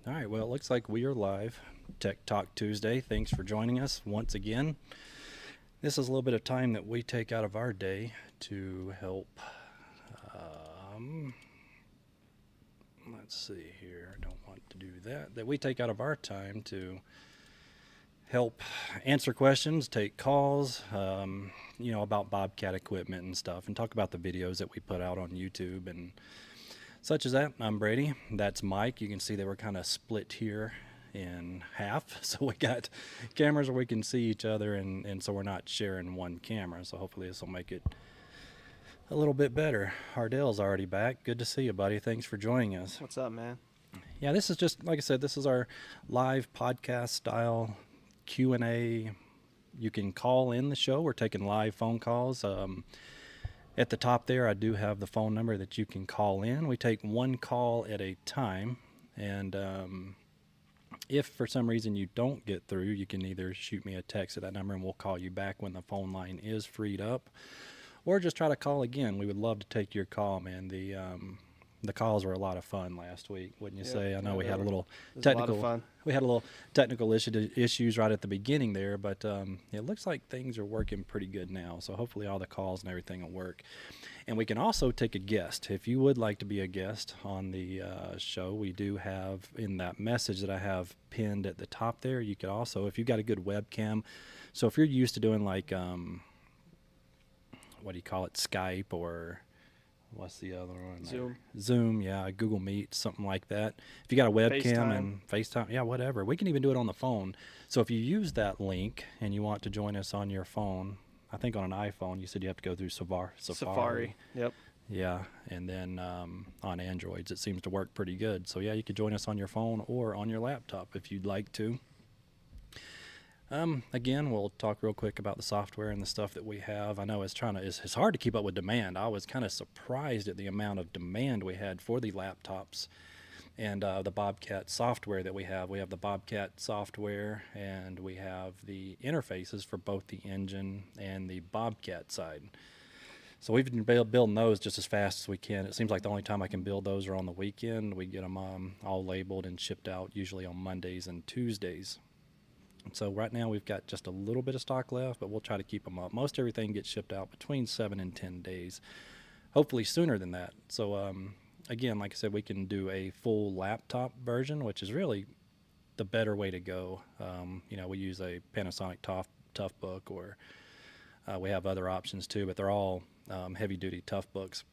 All right, well, it looks like we are live. Tech Talk Tuesday. Thanks for joining us once again. This is a little bit of time that we take out of our day to help. Let's see here. I don't want to do that. That we take out of our time to help answer questions, take calls, about Bobcat equipment and stuff, and talk about the videos that we put out on YouTube and such as that. I'm Brady. That's Mike. You can see they were kind of split here in half. So we got cameras where we can see each other, and so we're not sharing one camera. So hopefully this will make it a little bit better. Hardell's already back. Good to see you, buddy. Thanks for joining us. What's up, man? Yeah, this is just, like I said, this is our live podcast style Q&A. You can call in the show. We're taking live phone calls. At the top there, I do have the phone number that you can call in. We take one call at a time, and if for some reason you don't get through, you can either shoot me a text at that number and we'll call you back when the phone line is freed up, or just try to call again. We would love to take your call, man. The calls were a lot of fun last week, wouldn't you say? I know we had a little technical we had a little technical issues right at the beginning there, but it looks like things are working pretty good now. So hopefully all the calls and everything will work. And we can also take a guest. If you would like to be a guest on the show, we do have in that message that I have pinned at the top there. You could also, if you've got a good webcam, so if you're used to doing like, what do you call it, Skype, or what's the other one? Zoom, yeah, Google Meet, something like that. If you got a webcam FaceTime. and FaceTime, yeah, whatever. We can even do it on the phone. So if you use that link and you want to join us on your phone, I think on an iPhone, you said you have to go through Safari. Yep. Yeah, and then on Androids, it seems to work pretty good. So yeah, you could join us on your phone or on your laptop if you'd like to. Again, we'll talk real quick about the software and the stuff that we have. I know it's hard to keep up with demand. I was kind of surprised at the amount of demand we had for the laptops and the Bobcat software that we have. We have the Bobcat software, and we have the interfaces for both the engine and the Bobcat side. So we've been building those just as fast as we can. It seems like the only time I can build those are on the weekend. We get them all labeled and shipped out usually on Mondays and Tuesdays. So right now we've got just a little bit of stock left, but we'll try to keep them up. Most everything gets shipped out between 7 and 10 days, hopefully sooner than that. So again, like I said, we can do a full laptop version, which is really the better way to go. We use a Panasonic Toughbook, or we have other options too, but they're all heavy-duty Toughbooks.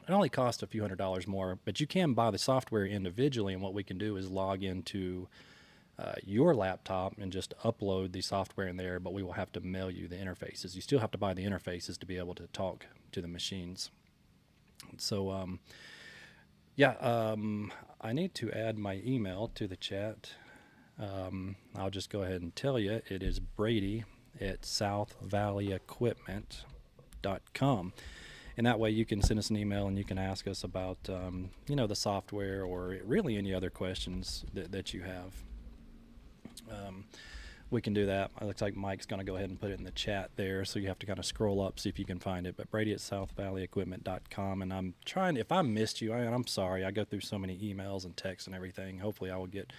It only costs a few $100s more, but you can buy the software individually, and what we can do is log into your laptop and just upload the software in there, but we will have to mail you the interfaces. You still have to buy the interfaces to be able to talk to the machines. So, I need to add my email to the chat. I'll just go ahead and tell you. It is Brady@SouthValleyEquipment.com. And that way you can send us an email and you can ask us about, the software, or really any other questions that you have. We can do that. It looks like Mike's going to go ahead and put it in the chat there, so you have to kind of scroll up, see if you can find it. But Brady@SouthValleyEquipment.com. And I'm trying, if I missed you, I'm sorry. I go through so many emails and texts and everything. Hopefully I will get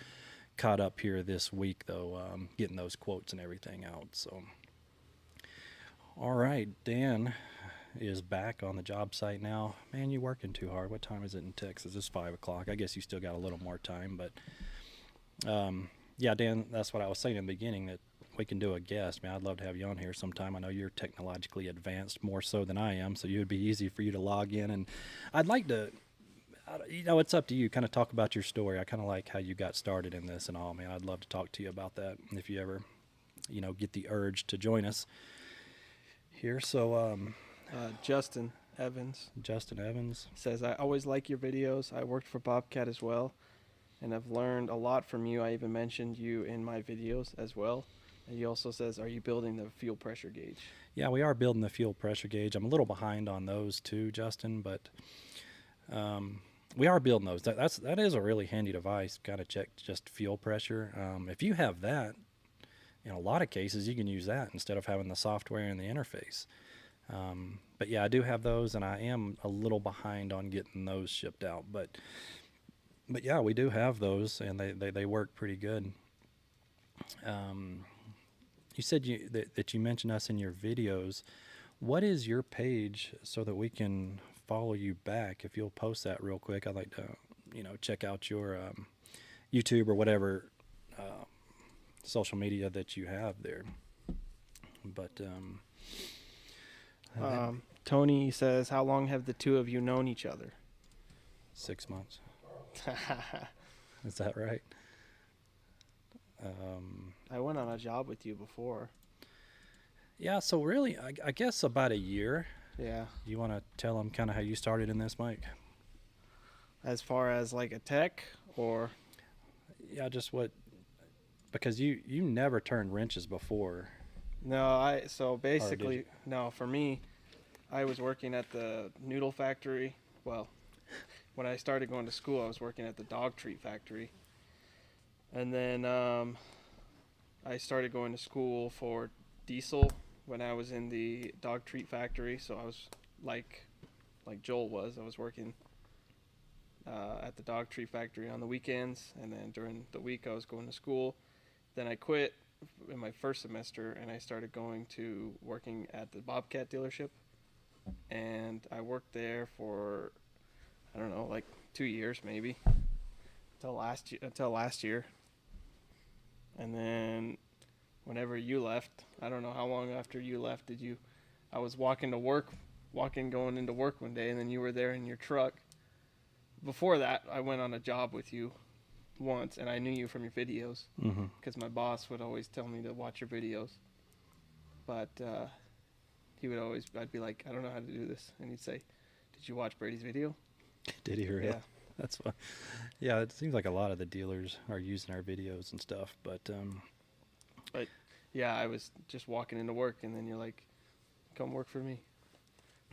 caught up here this week, though, getting those quotes and everything out. So, all right, Dan is back on the job site now. Man, you're working too hard. What time is it in Texas? It's 5 o'clock. I guess you still got a little more time, but yeah, Dan, that's what I was saying in the beginning, that we can do a guest. Man, I'd love to have you on here sometime. I know you're technologically advanced more so than I am, so it would be easy for you to log in. And I'd like to, it's up to you. Kind of talk about your story. I kind of like how you got started in this and all, man. I'd love to talk to you about that if you ever, get the urge to join us here. So, Justin Evans says, I always like your videos. I worked for Bobcat as well, and I've learned a lot from you. I even mentioned you in my videos as well. And he also says, are you building the fuel pressure gauge? Yeah, we are building the fuel pressure gauge. I'm a little behind on those too, Justin, but we are building those. That is a really handy device, kind of check just fuel pressure. If you have that, in a lot of cases, you can use that instead of having the software and the interface. But yeah, I do have those, and I am a little behind on getting those shipped out. But but yeah, we do have those, and they work pretty good. You said that you mentioned us in your videos. What is your page so that we can follow you back? If you'll post that real quick, I'd like to, check out your YouTube or whatever social media that you have there. But Tony says, how long have the two of you known each other? 6 months. Is that right? I went on a job with you before. Yeah, so really, I guess about a year. Yeah. You want to tell them kind of how you started in this, Mike? As far as like a tech or? Yeah, just what, because you never turned wrenches before. No, so basically, no, for me, I was working at the noodle factory. Well, when I started going to school, I was working at the dog treat factory. And then I started going to school for diesel when I was in the dog treat factory. So I was like Joel was. I was working at the dog treat factory on the weekends, and then during the week I was going to school. Then I quit in my first semester, and I started going to working at the Bobcat dealership. And I worked there for, I don't know, like 2 years maybe, until last year. And then whenever you left, I don't know how long after you left I was going into work one day, and then you were there in your truck. Before that, I went on a job with you once, and I knew you from your videos, because my boss would always tell me to watch your videos. But I'd be like, I don't know how to do this. And he'd say, did you watch Brady's video? Did he really? Yeah. That's fun. Yeah, it seems like a lot of the dealers are using our videos and stuff, but yeah, I was just walking into work, and then you're like, come work for me.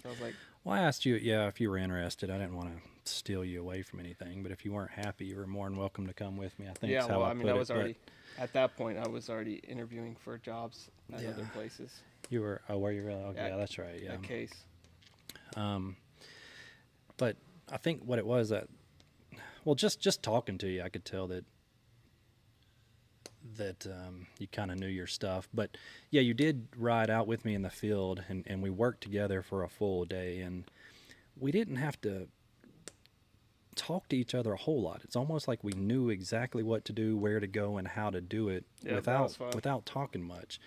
So I was like, well, I asked you, if you were interested. I didn't want to steal you away from anything, but if you weren't happy, you were more than welcome to come with me. I think. Yeah, well, I was already at that point. I was already interviewing for jobs at other places. You were? Oh, were you really? Oh, yeah, that's right. Yeah. At Case. But I think what it was that, well, just talking to you, I could tell that you kind of knew your stuff. But yeah, you did ride out with me in the field, and we worked together for a full day, and we didn't have to talk to each other a whole lot. It's almost like we knew exactly what to do, where to go, and how to do it without talking much.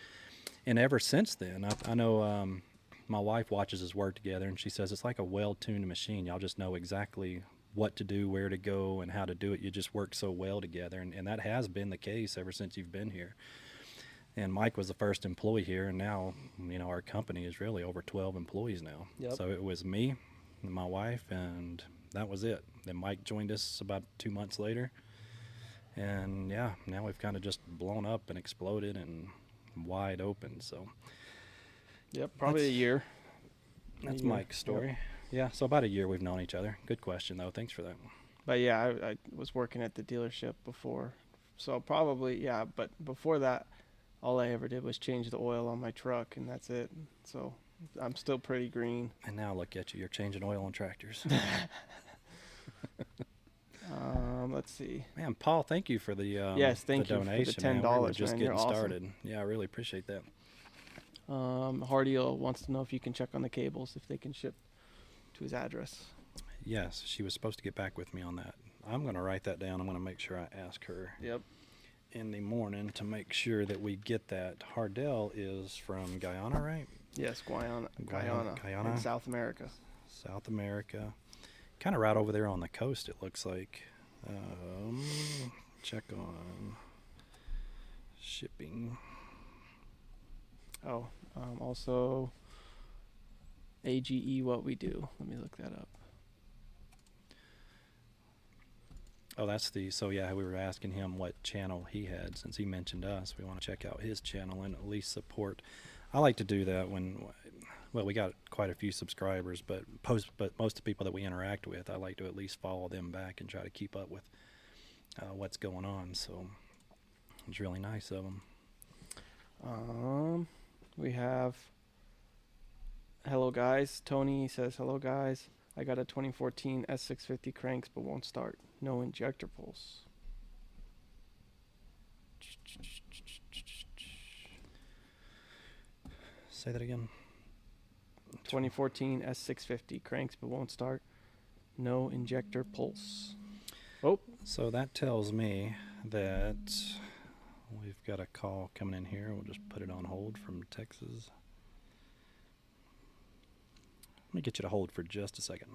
And ever since then, I know my wife watches us work together, and she says it's like a well-tuned machine. Y'all just know exactly what to do, where to go, and how to do it. You just work so well together, and that has been the case ever since you've been here. And Mike was the first employee here, and now, our company is really over 12 employees now. Yep. So it was me and my wife, and that was it. Then Mike joined us about 2 months later, and yeah, now we've kind of just blown up and exploded and wide open. So yep, probably a year. That's Mike's story. Yep. Yeah, so about a year we've known each other. Good question, though. Thanks for that. But yeah, I was working at the dealership before. So probably, yeah, but before that, all I ever did was change the oil on my truck, and that's it. So I'm still pretty green. And now look at you. You're changing oil on tractors. Let's see. Man, Paul, thank you for the yes, thank the you donation. for the $10. We're just getting awesome. started. Yeah, I really appreciate that. Hardiel wants to know if you can check on the cables, if they can ship to his address. Yes, she was supposed to get back with me on that. I'm going to write that down. I'm going to make sure I ask her in the morning to make sure that we get that. Hardell is from Guyana, right? Yes, Guyana. In South America. South America. Kind of right over there on the coast, it looks like. Check on shipping. Oh, also AGE What We Do. Let me look that up. Oh, we were asking him what channel he had. Since he mentioned us, we want to check out his channel and at least support. I like to do that we got quite a few subscribers, but most of the people that we interact with, I like to at least follow them back and try to keep up with what's going on. So it's really nice of them. We have hello guys. Tony says hello guys. I got a 2014 S650 cranks, but won't start. No injector pulse. Say that again. 2014 S650 cranks, but won't start. No injector pulse. Oh, so that tells me that we've got a call coming in here. We'll just put it on hold from Texas. Let me get you to hold for just a second.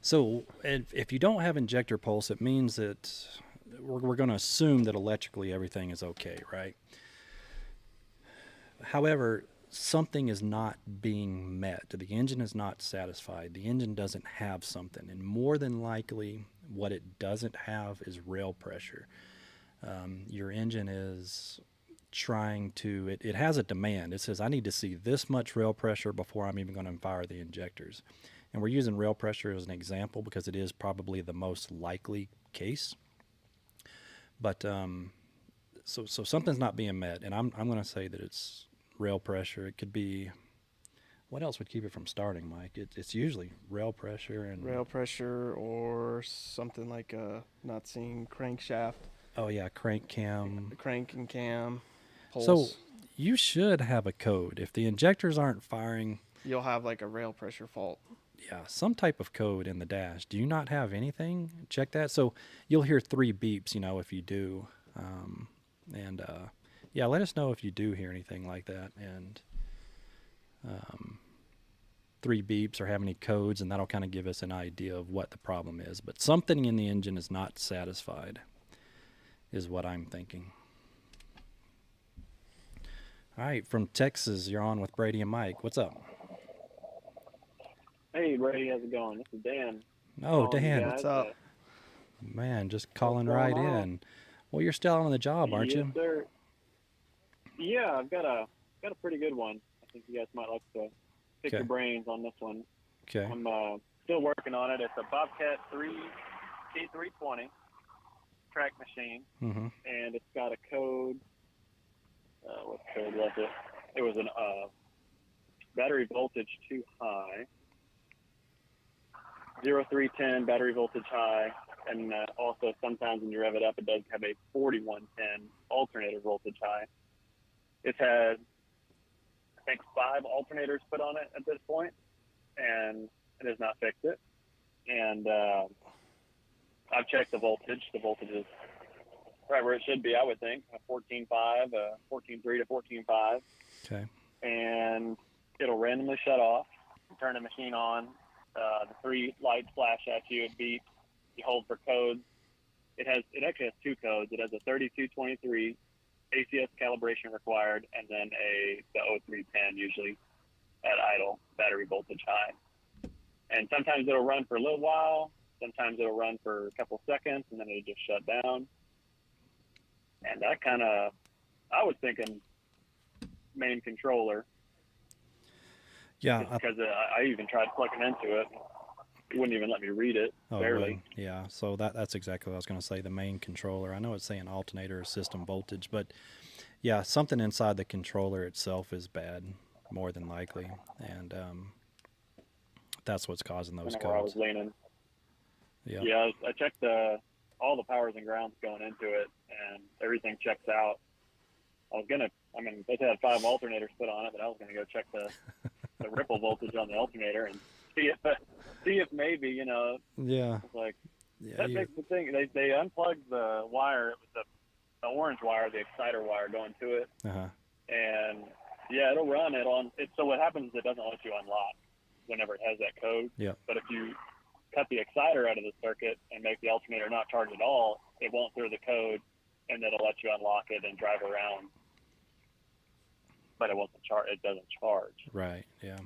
So if you don't have injector pulse, it means that we're going to assume that electrically everything is okay, right? However, something is not being met. The engine is not satisfied. The engine doesn't have something. And more than likely, what it doesn't have is rail pressure. Your engine is trying to, it has a demand. It says, I need to see this much rail pressure before I'm even going to fire the injectors. And we're using rail pressure as an example because it is probably the most likely case. But so something's not being met, and I'm going to say that it's rail pressure. It could be, what else would keep it from starting, Mike? It's usually rail pressure and rail pressure, or something like not seeing crankshaft. Oh yeah, crank cam. Crank and cam. Pulse. So you should have a code. If the injectors aren't firing, you'll have like a rail pressure fault. Yeah, some type of code in the dash. Do you not have anything? Check that. So you'll hear 3 beeps, if you do. Yeah, let us know if you do hear anything like that. And 3 beeps or have any codes, and that'll kind of give us an idea of what the problem is. But something in the engine is not satisfied, is what I'm thinking. All right, from Texas, you're on with Brady and Mike. What's up? Hey, Brady, how's it going? This is Dan. Oh, Dan. What's up? Man, just calling right in. Well, you're still on the job, aren't you? Yes, sir. Yeah, I've got a pretty good one. I think you guys might like to pick your brains on this one. Okay. I'm still working on it. It's a Bobcat T320 track machine, and it's got a code. What code was it? It was an battery voltage too high. 0310 battery voltage high, and also sometimes when you rev it up, it does have a 4110 alternator voltage high. It's had, I think, 5 alternators put on it at this point, and it has not fixed it. And I've checked the voltage. The voltage is right where it should be, I would think, a 14.5, 14.3 to 14.5. Okay. And it'll randomly shut off, turn the machine on. The 3 lights flash at you. It beeps. You hold for codes. It actually has 2 codes. It has a 3223 ACS calibration required, and then the 0310 usually at idle, battery voltage high. And sometimes it'll run for a little while. Sometimes it'll run for a couple seconds, and then it'll just shut down. And that I was thinking main controller. Yeah, because I even tried plugging into it. It wouldn't even let me read it, barely. Yeah, so that's exactly what I was going to say, the main controller. I know it's saying alternator system voltage, but yeah, something inside the controller itself is bad, more than likely. And that's what's causing those codes. Where I was leaning. Yeah, I checked all the powers and grounds going into it, and everything checks out. They had 5 alternators put on it, but I was going to go check the ripple voltage on the alternator and see if maybe, Yeah. It's like, that makes the thing. They unplugged the wire. It was the orange wire, the exciter wire going to it. And yeah, it'll run it on it. So what happens is it doesn't let you unlock whenever it has that code. Yeah. But if you cut the exciter out of the circuit and make the alternator not charge at all, it won't throw the code, and it'll let you unlock it and drive around. But it doesn't charge. Right. Yeah.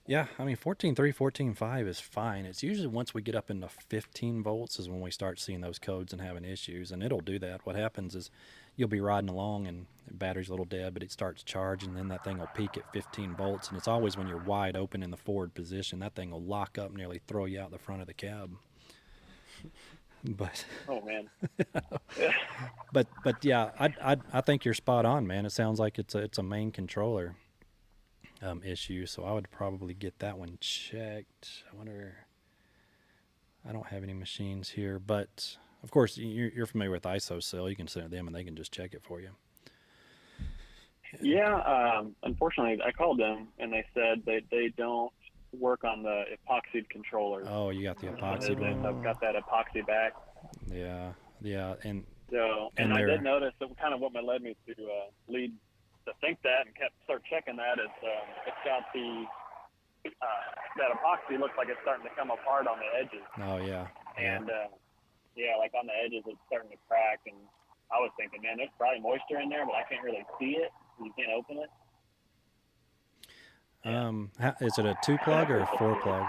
Yeah. I mean, 14.3, 14.5 is fine. It's usually once we get up into 15 volts is when we start seeing those codes and having issues, and it'll do that. What happens is you'll be riding along and the battery's a little dead, but it starts charging, and then that thing will peak at 15 volts. And it's always when you're wide open in the forward position, that thing will lock up, nearly throw you out the front of the cab. But oh man. But yeah, I think you're spot on, man. It sounds like it's a main controller issue, so I would probably get that one checked. I wonder. I don't have any machines here, but of course you're familiar with ISOCELL. You can send it to them and they can just check it for you. Yeah, unfortunately, I called them and they said they don't work on the epoxied controllers. Oh, you got the epoxied one. I've got that epoxy back. Yeah, and So, and I did notice that kind of what led me to lead to think that and start checking that is it's got the that epoxy looks like it's starting to come apart on the edges. Oh yeah. And yeah, like on the edges it's starting to crack, and I was thinking, man, there's probably moisture in there, but I can't really see it. You can't open it. Is it a 2-plug or a 4-plug?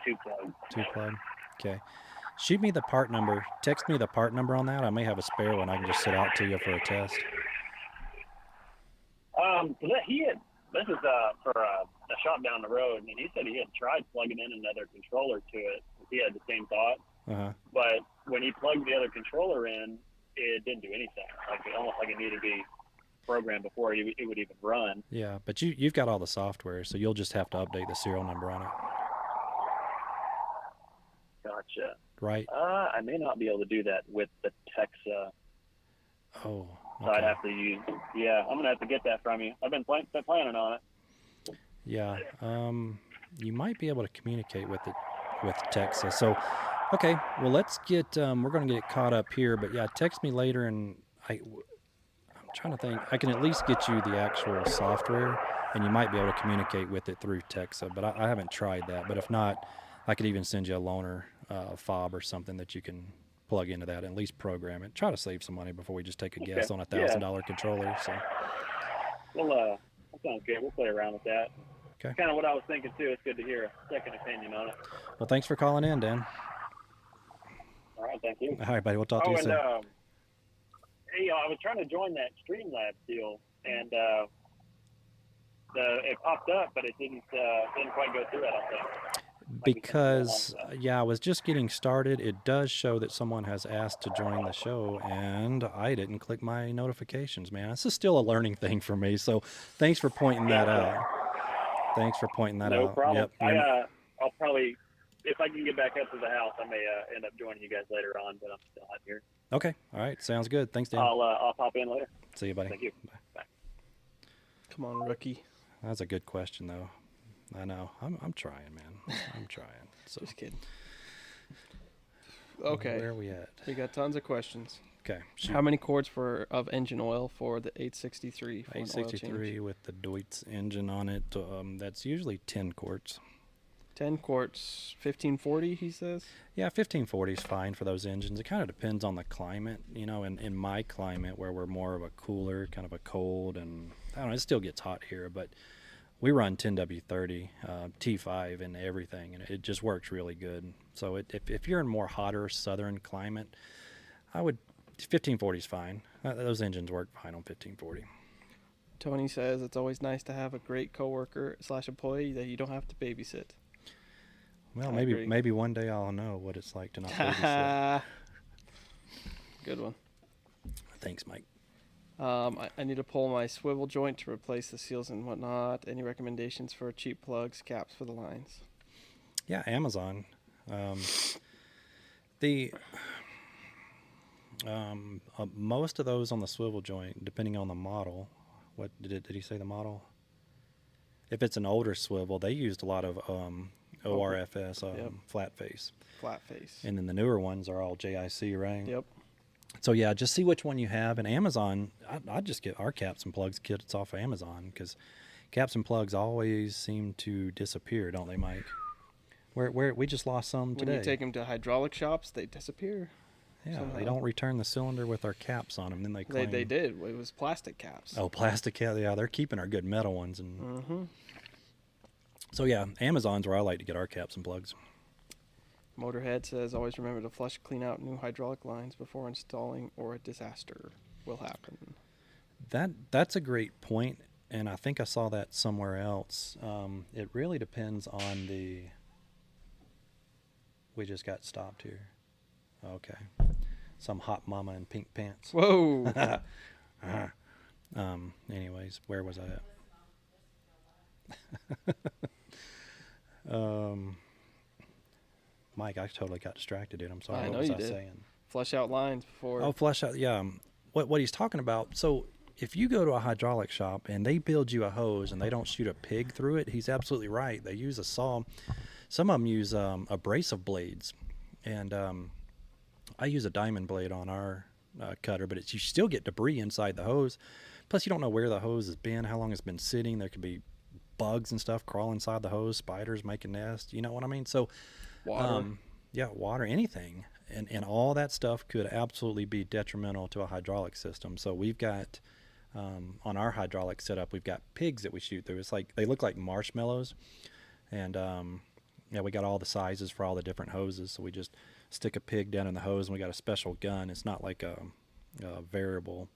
2-plug. 2-plug. Okay. Shoot me the part number. Text me the part number on that. I may have a spare one I can just sit out to you for a test. This is for a shop down the road, and he said he had tried plugging in another controller to it. He had the same thought. But when he plugged the other controller in, it didn't do anything. Almost like it needed to be programmed before it would even run. Yeah, but you've got all the software, so you'll just have to update the serial number on it. Gotcha. Right. I may not be able to do that with the Texa. Oh. Okay. So I'd have to use. Yeah, I'm gonna have to get that from you. I've been planning on it. Yeah. You might be able to communicate with Texa. So, okay. Well, let's get. We're gonna get caught up here, but yeah, text me later, and I'm trying to think. I can at least get you the actual software, and you might be able to communicate with it through Texa. But I haven't tried that. But if not, I could even send you a loaner fob or something that you can plug into that and at least program it. Try to save some money before we just take a guess on $1,000 controller. So. Well, that sounds good. We'll play around with that. Okay. Kind of what I was thinking too. It's good to hear a second opinion on it. Well, thanks for calling in, Dan. All right, thank you. All right, buddy. We'll talk to you soon. Hey, I was trying to join that Streamlabs deal, and it popped up, but it didn't quite go through. I don't think. Because, I was just getting started. It does show that someone has asked to join the show, and I didn't click my notifications, man. This is still a learning thing for me, so thanks for pointing that out. Thanks for pointing that out. No problem. Yep. I'll probably, if I can get back up to the house, I may end up joining you guys later on, but I'm still out here. Okay. All right. Sounds good. Thanks, Dan. I'll pop in later. See you, buddy. Thank you. Bye. Come on, rookie. That's a good question, though. I know. I'm trying, man. I'm trying. So. Just kidding. Okay. Where are we at? We got tons of questions. Okay. Shoot. How many quarts of engine oil for the 863? 863 with the Deutz engine on it. That's usually 10 quarts. 10 quarts, 1540, he says? Yeah, 1540 is fine for those engines. It kind of depends on the climate. You know, in my climate where we're more of a cooler, kind of a cold, and I don't know, it still gets hot here, but we run 10W30 T5 and everything, and it just works really good. So if you're in more hotter southern climate, 1540 is fine. Those engines work fine on 1540. Tony says it's always nice to have a great coworker / employee that you don't have to babysit. Well, maybe one day I'll know what it's like to not babysit. Good one. Thanks, Mike. I need to pull my swivel joint to replace the seals and whatnot. Any recommendations for cheap plugs, caps for the lines? Yeah, Amazon. Most of those on the swivel joint, depending on the model. What did he say the model? If it's an older swivel, they used a lot of ORFS, flat face. Flat face. And then the newer ones are all JIC, right? Yep. So yeah, just see which one you have. And Amazon, I'd just get our caps and plugs kits off of Amazon, because caps and plugs always seem to disappear, don't they, Mike? Where we just lost some today. When you take them to hydraulic shops, they disappear. Yeah, somehow. They don't return the cylinder with our caps on them. Then they claim they did. It was plastic caps. Oh, plastic caps. Yeah, they're keeping our good metal ones. And So yeah, Amazon's where I like to get our caps and plugs. Motorhead says, always remember to flush, clean out new hydraulic lines before installing, or a disaster will happen. That's a great point, and I think I saw that somewhere else. It really depends on the... We just got stopped here. Okay. some hot mama in pink pants. Whoa. Anyways, where was I at? Mike, I totally got distracted, dude. I'm sorry. I What know was you I did. saying? Flush out lines before. Oh, flush out. Yeah. What he's talking about. So if you go to a hydraulic shop and they build you a hose and they don't shoot a pig through it, he's absolutely right. They use a saw. Some of them use abrasive blades, and I use a diamond blade on our cutter, but you still get debris inside the hose. Plus, you don't know where the hose has been, how long it's been sitting. There could be bugs and stuff crawling inside the hose, spiders making nests. You know what I mean? So, water. Yeah, water, anything. And all that stuff could absolutely be detrimental to a hydraulic system. So we've got, on our hydraulic setup, we've got pigs that we shoot through. It's like, they look like marshmallows. And, yeah, we got all the sizes for all the different hoses. So we just stick a pig down in the hose, and we got a special gun. It's not like a variable.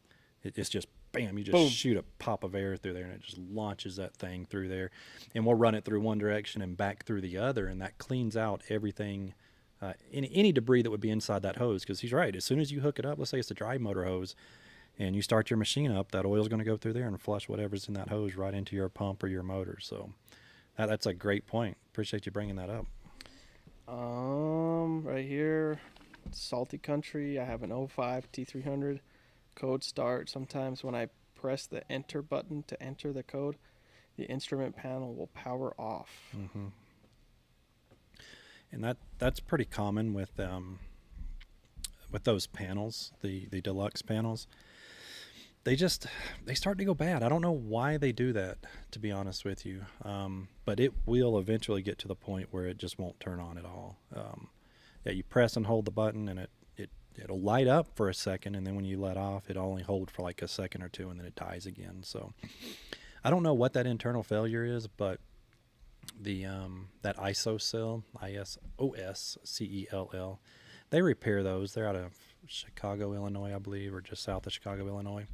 It's just, bam, you just Boom. shoot a pop of air through there, and it just launches that thing through there. And we'll run it through one direction and back through the other, and that cleans out everything, any debris that would be inside that hose. Because he's right. As soon as you hook it up, let's say it's a dry motor hose, and you start your machine up, that oil's going to go through there and flush whatever's in that hose right into your pump or your motor. So that's a great point. Appreciate you bringing that up. Right here, Salty Country. I have an 05 T300 code start. Sometimes when I press the enter button to enter the code, the instrument panel will power off. Mm-hmm. And that's pretty common with those panels, the deluxe panels. They start to go bad. I don't know why they do that, to be honest with you. But it will eventually get to the point where it just won't turn on at all. Yeah, you press and hold the button, and it'll light up for a second, and then when you let off, it'll only hold for like a second or two, and then it dies again. So I don't know what that internal failure is, but the that ISOCELL, ISOSCELL, they repair those. They're out of Chicago, Illinois, I believe, or just south of Chicago, Illinois.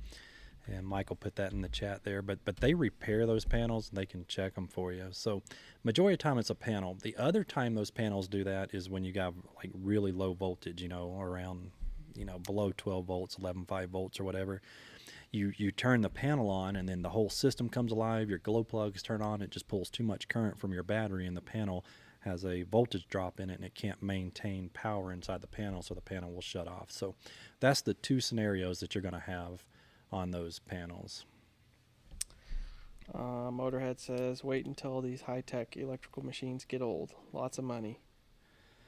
And Michael put that in the chat there, but they repair those panels, and they can check them for you. So majority of the time it's a panel. The other time those panels do that is when you got like really low voltage, around, below 12 volts, 11.5 volts or whatever. You turn the panel on, and then the whole system comes alive. Your glow plugs turn on. It just pulls too much current from your battery, and the panel has a voltage drop in it, and it can't maintain power inside the panel, so the panel will shut off. So that's the two scenarios that you're going to have on those panels. Motorhead says, wait until these high-tech electrical machines get old. Lots of money.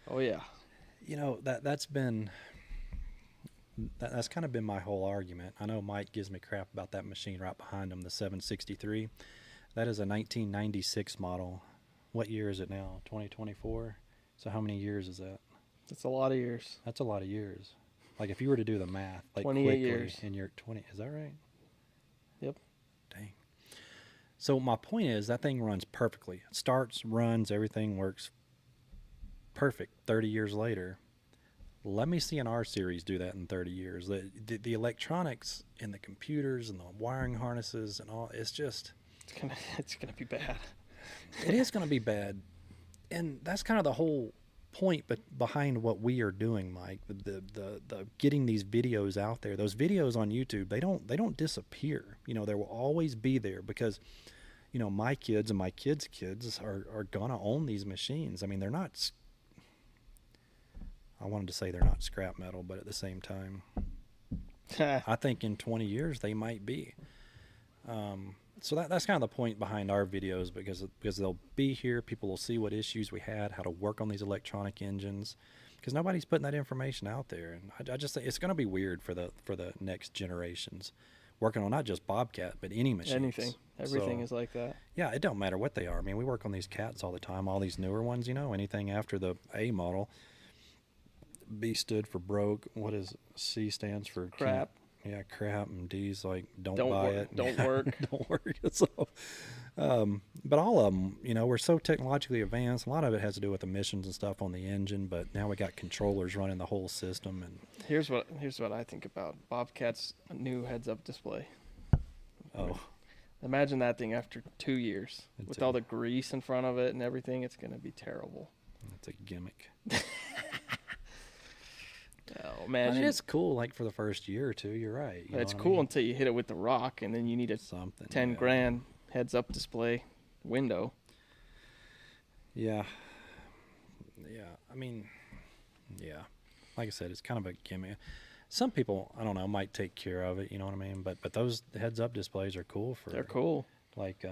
Oh, yeah. That's kind of been my whole argument. I know Mike gives me crap about that machine right behind him, the 763. That is a 1996 model. What year is it now? 2024? So how many years is that? That's a lot of years. That's a lot of years. Like if you were to do the math, like 28 quickly years. in your 20, is that right? Yep. Dang. So my point is that thing runs perfectly. It starts, runs, everything works perfect 30 years later. Let me see an R series do that in 30 years. The electronics and the computers and the wiring harnesses and all, it's gonna be bad. It is going to be bad. And that's kind of the whole point behind what we are doing, Mike. The getting these videos out there. Those videos on YouTube, they don't disappear. They will always be there because my kids and my kids' kids are going to own these machines. I mean, they're not, I wanted to say they're not scrap metal, but at the same time, I think in 20 years they might be. So that's kind of the point behind our videos, because they'll be here. People will see what issues we had, how to work on these electronic engines, because nobody's putting that information out there. And I just think it's going to be weird for the next generations working on not just Bobcat, but any machines. Everything is like that. Yeah, it don't matter what they are. I mean, we work on these cats all the time, all these newer ones, anything after the A model. B stood for broke. What is C stands for? Crap. Yeah, crap, and D's like don't buy it. Don't work. Don't work. So, but all of them, we're so technologically advanced. A lot of it has to do with emissions and stuff on the engine, but now we got controllers running the whole system. And here's what I think about Bobcat's new heads-up display. Oh, imagine that thing after 2 years with all the grease in front of it and everything. It's gonna be terrible. That's a gimmick. Oh imagine. it's cool, like for the first year or two. You're right. You know It's what I cool mean? until you hit it with the rock, and then you need a Something 10 yeah. grand heads-up display window. Yeah. Yeah. I mean, yeah. Like I said, it's kind of a gimmick. Some people, I don't know, might take care of it. You know what I mean? But those heads-up displays are cool for. They're cool. Like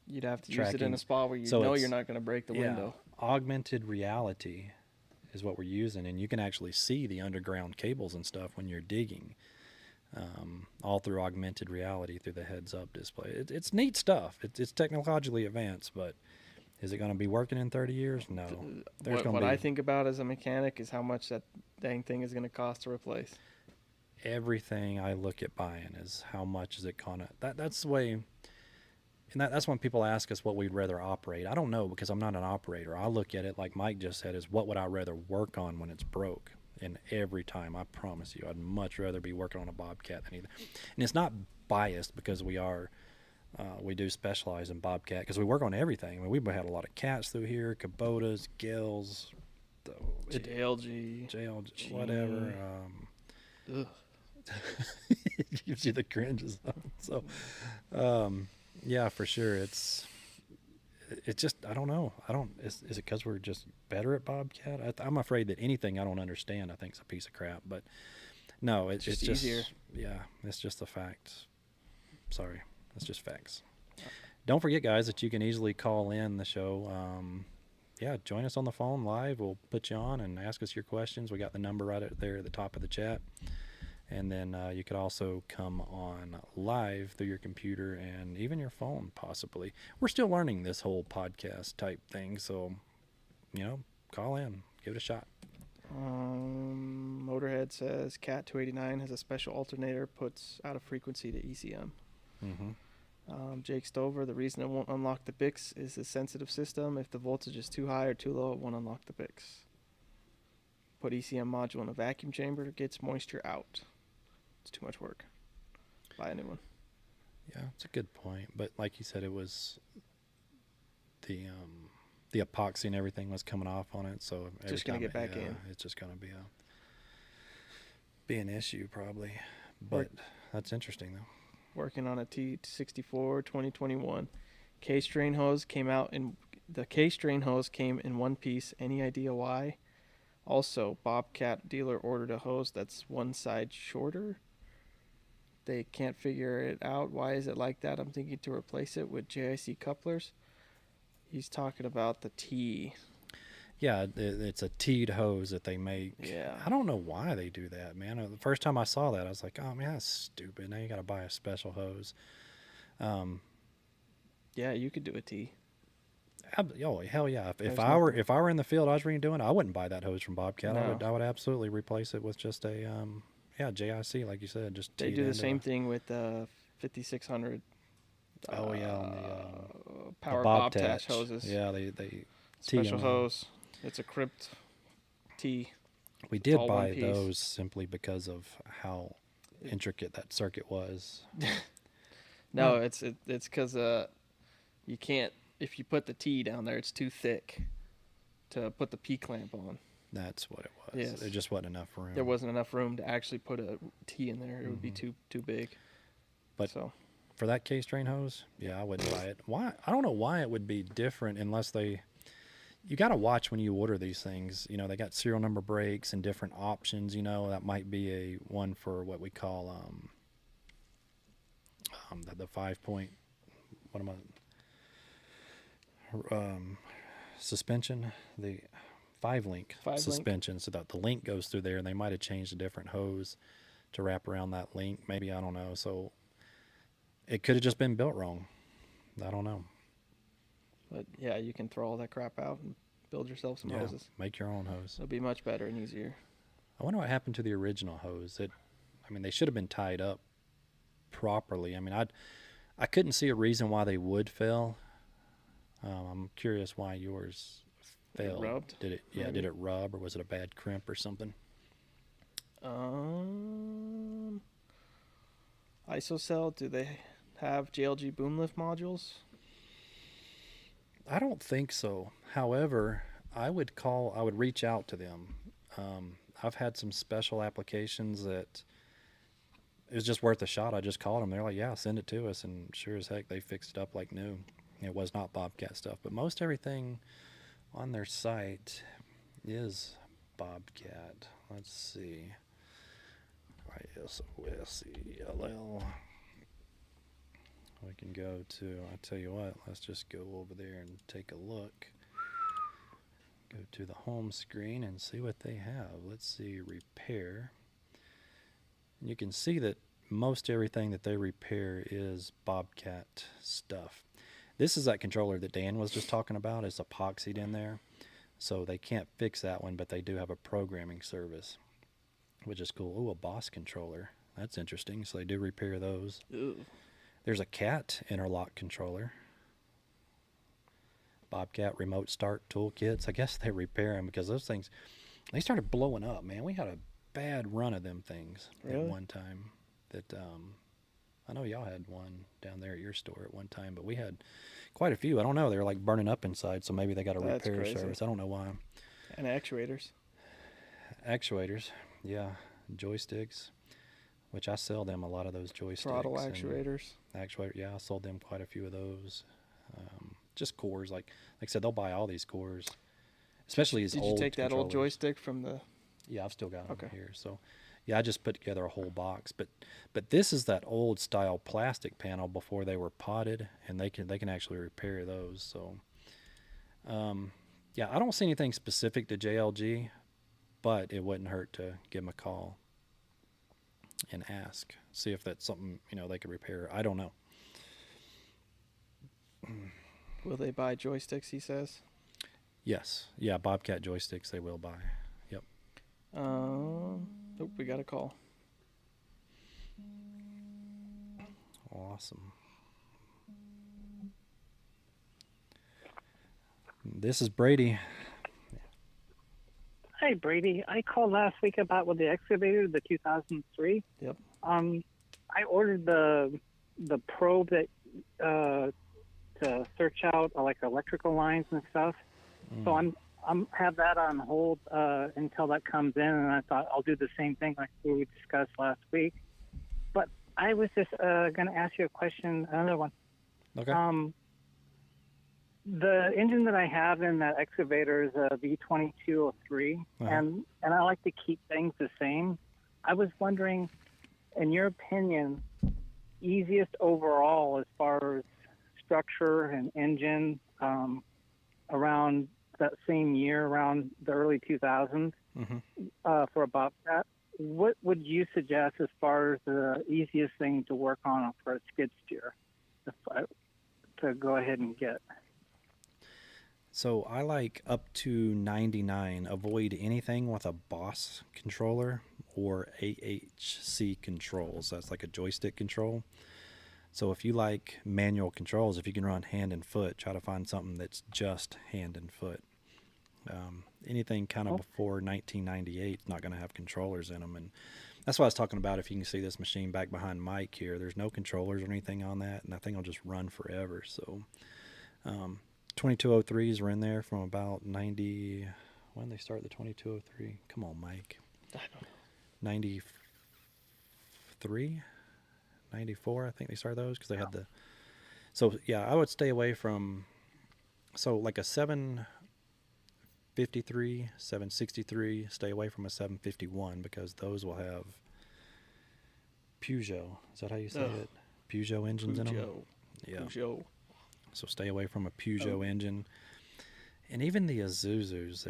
You'd have to use it in tracking. a spot where you So know it's- you're not going to break the yeah, window. augmented reality is what we're using, and you can actually see the underground cables and stuff when you're digging, all through augmented reality through the heads-up display. It's neat stuff. It's technologically advanced, but is it going to be working in 30 years? No. There's going What to be I think about as a mechanic is how much that dang thing is going to cost to replace. everything I look at buying is how much is it going to. That's the way. And that's when people ask us what we'd rather operate. I don't know because I'm not an operator. I look at it like Mike just said is what would I rather work on when it's broke? And every time, I promise you, I'd much rather be working on a Bobcat than either. And it's not biased because we do specialize in Bobcat because we work on everything. I mean, we've had a lot of cats through here, Kubotas, Gills, JLG. whatever. Ugh. Gives you the cringes. So, yeah, for sure. It's just, I don't know. Is it because we're just better at Bobcat? I'm afraid that anything I don't understand, I think is a piece of crap. But no, it's just easier. Yeah, it's just a fact. Sorry, it's just facts. Don't forget, guys, that you can easily call in the show. Yeah, join us on the phone live. We'll put you on and ask us your questions. We got the number right there at the top of the chat. And then you could also come on live through your computer and even your phone, possibly. We're still learning this whole podcast type thing, so, call in. Give it a shot. Motorhead says Cat 289 has a special alternator, puts out of frequency to ECM. Mm-hmm. Jake Stover, the reason it won't unlock the BICS is a sensitive system. If the voltage is too high or too low, it won't unlock the BICS. Put ECM module in a vacuum chamber, gets moisture out. It's too much work. Buy a new one. Yeah, it's a good point. But like you said, it was the epoxy and everything was coming off on it, so every Just gonna time get back in. It's just gonna be an issue probably. But that's interesting though. Working on a T64 2021. K-strain hose came in one piece. Any idea why? Also, Bobcat dealer ordered a hose that's one side shorter. They can't figure it out. Why is it like that? I'm thinking to replace it with JIC couplers. He's talking about the T. Yeah, it's a teed hose that they make. Yeah. I don't know why they do that, man. The first time I saw that, I was like, oh, man, that's stupid. Now you got to buy a special hose. Yeah, you could do a T. Oh, hell yeah. If There's I were in the field I was redoing it, I wouldn't buy that hose from Bobcat. No. I would absolutely replace it with just a JIC, like you said. Just They teed do the into same thing with 5600. Oh, yeah, on the Power Bobtac Bobtac hoses. Yeah, they tee Special 'em. hose. It's a crimped T. We did all one buy piece. those simply because of how intricate that circuit was. No, it's because you can't. If you put the T down there, it's too thick to put the P clamp on. That's what it was. Yes. There just wasn't enough room. There wasn't enough room to actually put a T in there. It would be too big. But so for that K-strain hose, yeah, I wouldn't buy it. Why? I don't know why it would be different unless they. You got to watch when you order these things. They got serial number breaks and different options. That might be a one for what we call the 5-point. What am I? Suspension, the 5-link suspension, so that the link goes through there, and they might have changed a different hose to wrap around that link. Maybe, I don't know. So it could have just been built wrong. I don't know. But yeah, you can throw all that crap out and build yourself some hoses. Make your own hose. It'll be much better and easier. I wonder what happened to the original hose. They should have been tied up properly. I couldn't see a reason why they would fail. I'm curious why yours failed. Rubbed? Did it? Yeah. Maybe. Did it rub, or was it a bad crimp or something? ISOCELL, do they have JLG boom lift modules? I don't think so. However, I would reach out to them. I've had some special applications that it was just worth a shot. I just called them. They're like, yeah, send it to us. And sure as heck, they fixed it up like new. It was not Bobcat stuff, but most everything on their site is Bobcat. Let's see. ISOSELL. We can go to, I tell you what, let's just go over there and take a look. Go to the home screen and see what they have. Let's see, repair. And you can see that most everything that they repair is Bobcat stuff. This is that controller that Dan was just talking about. It's epoxied in there. So they can't fix that one, but they do have a programming service, which is cool. Ooh, a Boss controller. That's interesting. So they do repair those. Ooh. There's a Cat interlock controller. Bobcat remote start toolkits. I guess they repair them because those things, they started blowing up, man. We had a bad run of them things at one time. That I know y'all had one down there at your store at one time, but we had quite a few. I don't know. They were like burning up inside, so maybe they got a repair service. I don't know why. And actuators. Actuators, yeah. Joysticks, which I sell them a lot of those joysticks. Throttle actuators. Yeah, I sold them quite a few of those. Just cores, like I said, they'll buy all these cores, especially these old. Did you take that old joystick from the? Yeah, I've still got them here. So, yeah, I just put together a whole box. But this is that old style plastic panel before they were potted, and they can actually repair those. So, yeah, I don't see anything specific to JLG, but it wouldn't hurt to give them a call and ask, see if that's something they could repair. I don't know. Will they buy joysticks, he says? Yes. Yeah, Bobcat joysticks they will buy. Yep. Oh, we got a call. Awesome. This is Brady. Hi, Brady. I called last week about with the excavator, the 2003. Yep. I ordered the probe that to search out like electrical lines and stuff. So I'm have that on hold until that comes in, and I thought I'll do the same thing like we discussed last week. But I was just going to ask you a question, another one. Okay. The engine that I have in that excavator is a V2203, and I like to keep things the same. I was wondering, in your opinion, easiest overall as far as structure and engine around that same year, around the early 2000s, for a Bobcat. What would you suggest as far as the easiest thing to work on for a skid steer to go ahead and get? So I like up to 99. Avoid anything with a Boss controller or AHC controls. That's like a joystick control. So if you like manual controls, if you can run hand and foot, try to find something that's just hand and foot. Anything kind of before 1998 is not going to have controllers in them. And that's what I was talking about. If you can see this machine back behind Mike here, there's no controllers or anything on that, and that thing will just run forever. So 2203s were in there from about 90. When did they start the 2203? Come on, Mike. I don't know. 93, 94. I think they started those because they had the. So yeah, I would stay away from. So like a 753, 763. Stay away from a 751 because those will have Peugeot. Is that how you say it? Peugeot engines in them. Yeah. Peugeot. So stay away from a Peugeot engine. And even the Isuzus,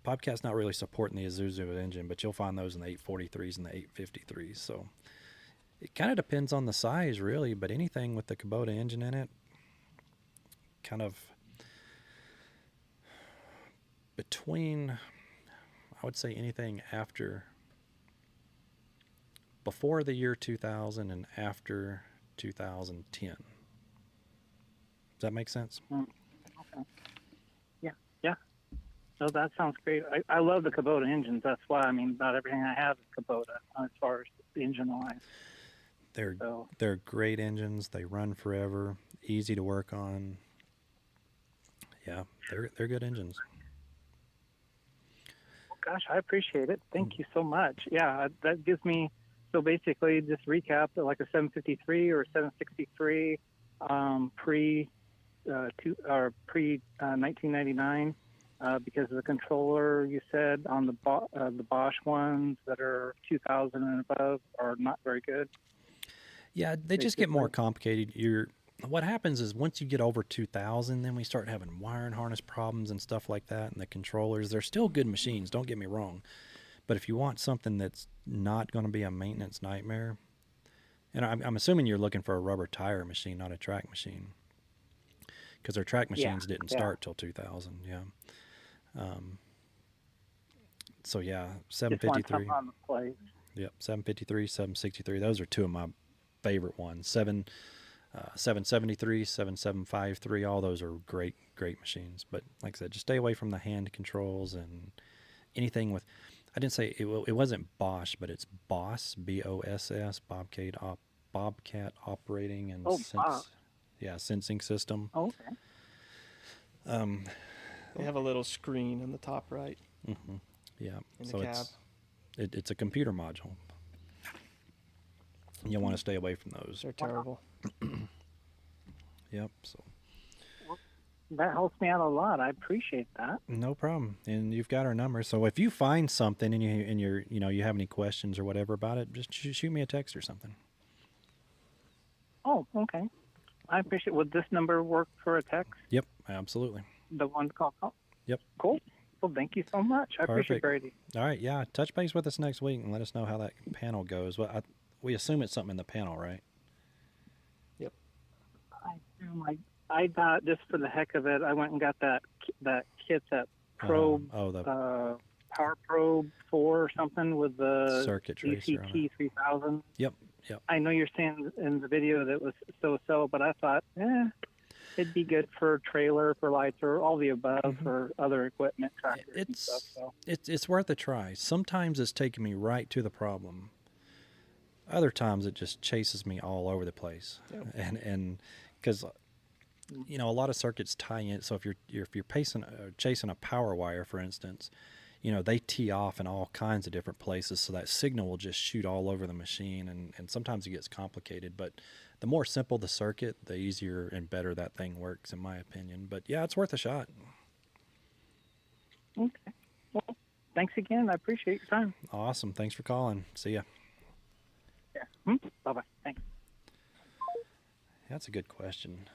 Bobcat's not really supporting the Isuzu engine, but you'll find those in the 843s and the 853s. So it kind of depends on the size, really, but anything with the Kubota engine in it, kind of between, I would say anything before the year 2000 and after 2010. Does that make sense? Okay. Yeah. So that sounds great. I love the Kubota engines. That's why, about everything I have is Kubota as far as the engine wise. They're great engines. They run forever. Easy to work on. Yeah, they're good engines. Gosh, I appreciate it. Thank you so much. Yeah, that gives me, so basically just recap, like a 753 or a 763 pre 1999 because of the controller you said on the Bosch ones that are 2000 and above are not very good. Yeah, they just get more complicated. What happens is once you get over 2000, then we start having wire and harness problems and stuff like that. And the controllers, they're still good machines, don't get me wrong. But if you want something that's not going to be a maintenance nightmare, and I'm assuming you're looking for a rubber tire machine, not a track machine, because their track machines didn't start till 2000. Yeah. So yeah, 753. On the plate. Yep, 753, 763. Those are two of my favorite ones. 773, 7753. All those are great machines. But like I said, just stay away from the hand controls and anything with. I didn't say it wasn't Bosch, but it's Boss, BOSS, Bobcat Operating and Sensing System. Oh, okay. They have a little screen on the top right. Mm-hmm. Yeah. In the cab. It's a computer module. You want to stay away from those. They're terrible. Yep. So that helps me out a lot. I appreciate that. no problem. And you've got our number. So if you find something and you have any questions or whatever about it, just shoot me a text or something. Oh, okay. I appreciate. Would this number work for a text? Yep, absolutely. The one call. Yep. Cool. Well, thank you so much. I appreciate it, Perfect. Brady. All right. Yeah. Touch base with us next week and let us know how that panel goes. Well, we assume it's something in the panel, right? Yep. I thought just for the heck of it, I went and got that kit, that probe, the Power Probe 4 or something with the circuit tracer on ECT it. 3000. Yep. I know you're saying in the video that was so, but I thought, it'd be good for trailer, for lights, or all the above for other equipment tractors and stuff. So. It's worth a try. Sometimes it's taking me right to the problem. Other times it just chases me all over the place. Yep. And because a lot of circuits tie in. So if you're chasing a power wire, for instance, they tee off in all kinds of different places, so that signal will just shoot all over the machine, and sometimes it gets complicated. But the more simple the circuit, the easier and better that thing works, in my opinion. But yeah, it's worth a shot. Okay. Well, thanks again. I appreciate your time. Awesome. Thanks for calling. See ya. Yeah. Bye-bye. Thanks. That's a good question.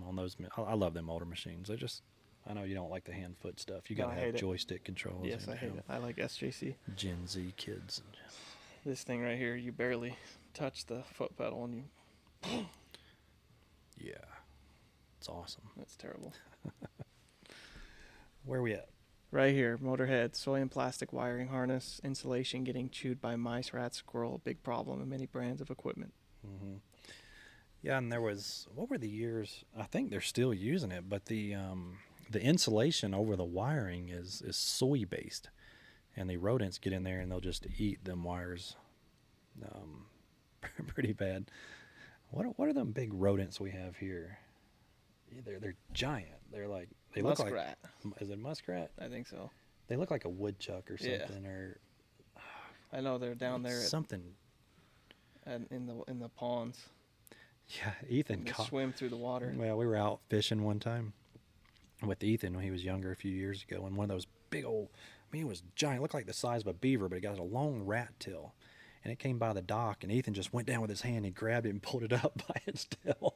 On those, I love them older machines. I know you don't like the hand foot stuff. You gotta have joystick controls. Yes, I hate it. I like SJC. Gen Z kids. This thing right here, you barely touch the foot pedal and you. Yeah, it's awesome. That's terrible. Where are we at? Right here, Motorhead, soy and plastic wiring harness, insulation getting chewed by mice, rats, squirrel, big problem in many brands of equipment. Mm-hmm. Yeah, and what were the years? I think they're still using it, but the insulation over the wiring is soy based, and the rodents get in there and they'll just eat them wires, pretty bad. What are them big rodents we have here? They're giant. They're like Muskrat. Look like. Is it muskrat? I think so. They look like a woodchuck or something, or. I know they're down there. Something. In the ponds. Yeah, Ethan swim through the water. Well, we were out fishing one time with Ethan when he was younger a few years ago, and one of those big old, it was giant, it looked like the size of a beaver, but it got a long rat tail, and it came by the dock, and Ethan just went down with his hand, he grabbed it and pulled it up by its tail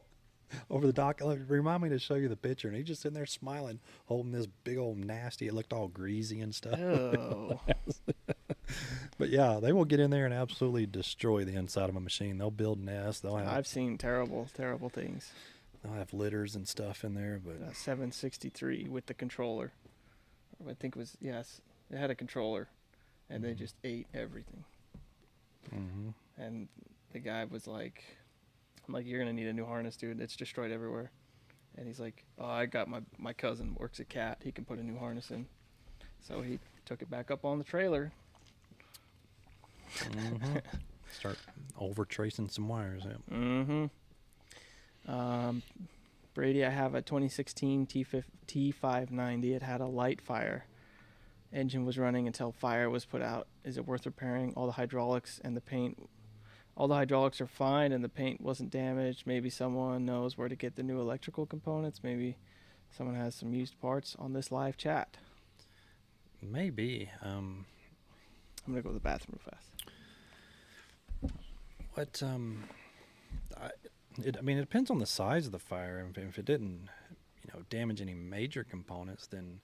over the dock. Remind me to show you the picture, and he's just sitting there smiling, holding this big old nasty, it looked all greasy and stuff. Oh. But yeah, they will get in there and absolutely destroy the inside of a machine. They'll build nests. I've seen terrible things. They'll have litters and stuff in there. But 763 with the controller. I think it was, yes, it had a controller, and they just ate everything. Mm-hmm. And the guy was like, I'm like, you're going to need a new harness, dude. It's destroyed everywhere. And he's like, oh, I got my cousin works at CAT. He can put a new harness in. So he took it back up on the trailer. Mm-hmm. Start over tracing some wires. Yeah. Mm-hmm. Brady, I have a 2016 T590. It had a light fire. engine was running until fire was put out. Is it worth repairing? All the hydraulics and the paint, all the hydraulics are fine and the paint wasn't damaged. Maybe someone knows where to get the new electrical components. Maybe someone has some used parts on this live chat. Maybe. I'm gonna go to the bathroom fast. What? I mean, it depends on the size of the fire. If it didn't, damage any major components, then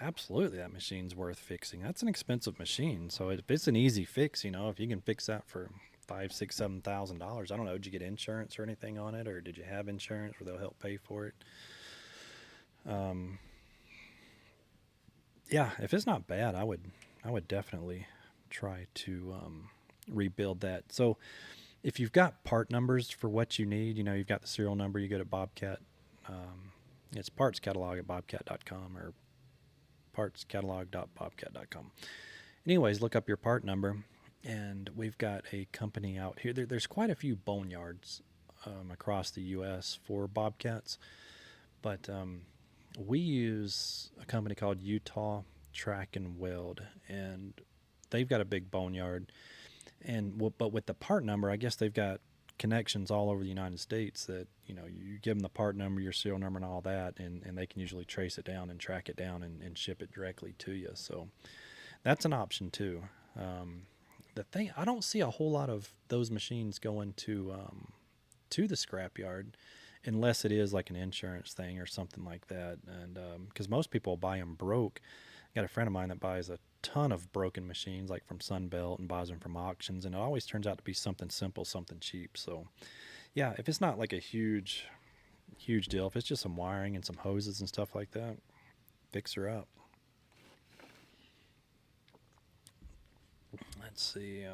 absolutely that machine's worth fixing. That's an expensive machine, so if it's an easy fix, if you can fix that for $5,000, $6,000, $7,000, I don't know, did you get insurance or anything on it, or did you have insurance where they'll help pay for it? Yeah, if it's not bad, I would definitely try to rebuild that. So if you've got part numbers for what you need, you've got the serial number, you go to Bobcat. It's partscatalog@bobcat.com or partscatalog.bobcat.com. Anyways, look up your part number, and we've got a company out here. There's quite a few boneyards across the U.S. for Bobcats, but we use a company called Utah Track and Weld, and they've got a big boneyard. But with the part number, I guess they've got connections all over the United States that, you give them the part number, your serial number and all that, and they can usually trace it down and track it down and ship it directly to you. So that's an option too. The thing, I don't see a whole lot of those machines going to the scrapyard unless it is like an insurance thing or something like that. And because most people buy them broke. I got a friend of mine that buys a ton of broken machines, like from Sunbelt, and buys them from auctions, and it always turns out to be something simple, something cheap. So yeah, if it's not like a huge deal, if it's just some wiring and some hoses and stuff like that, fix her up. Let's see,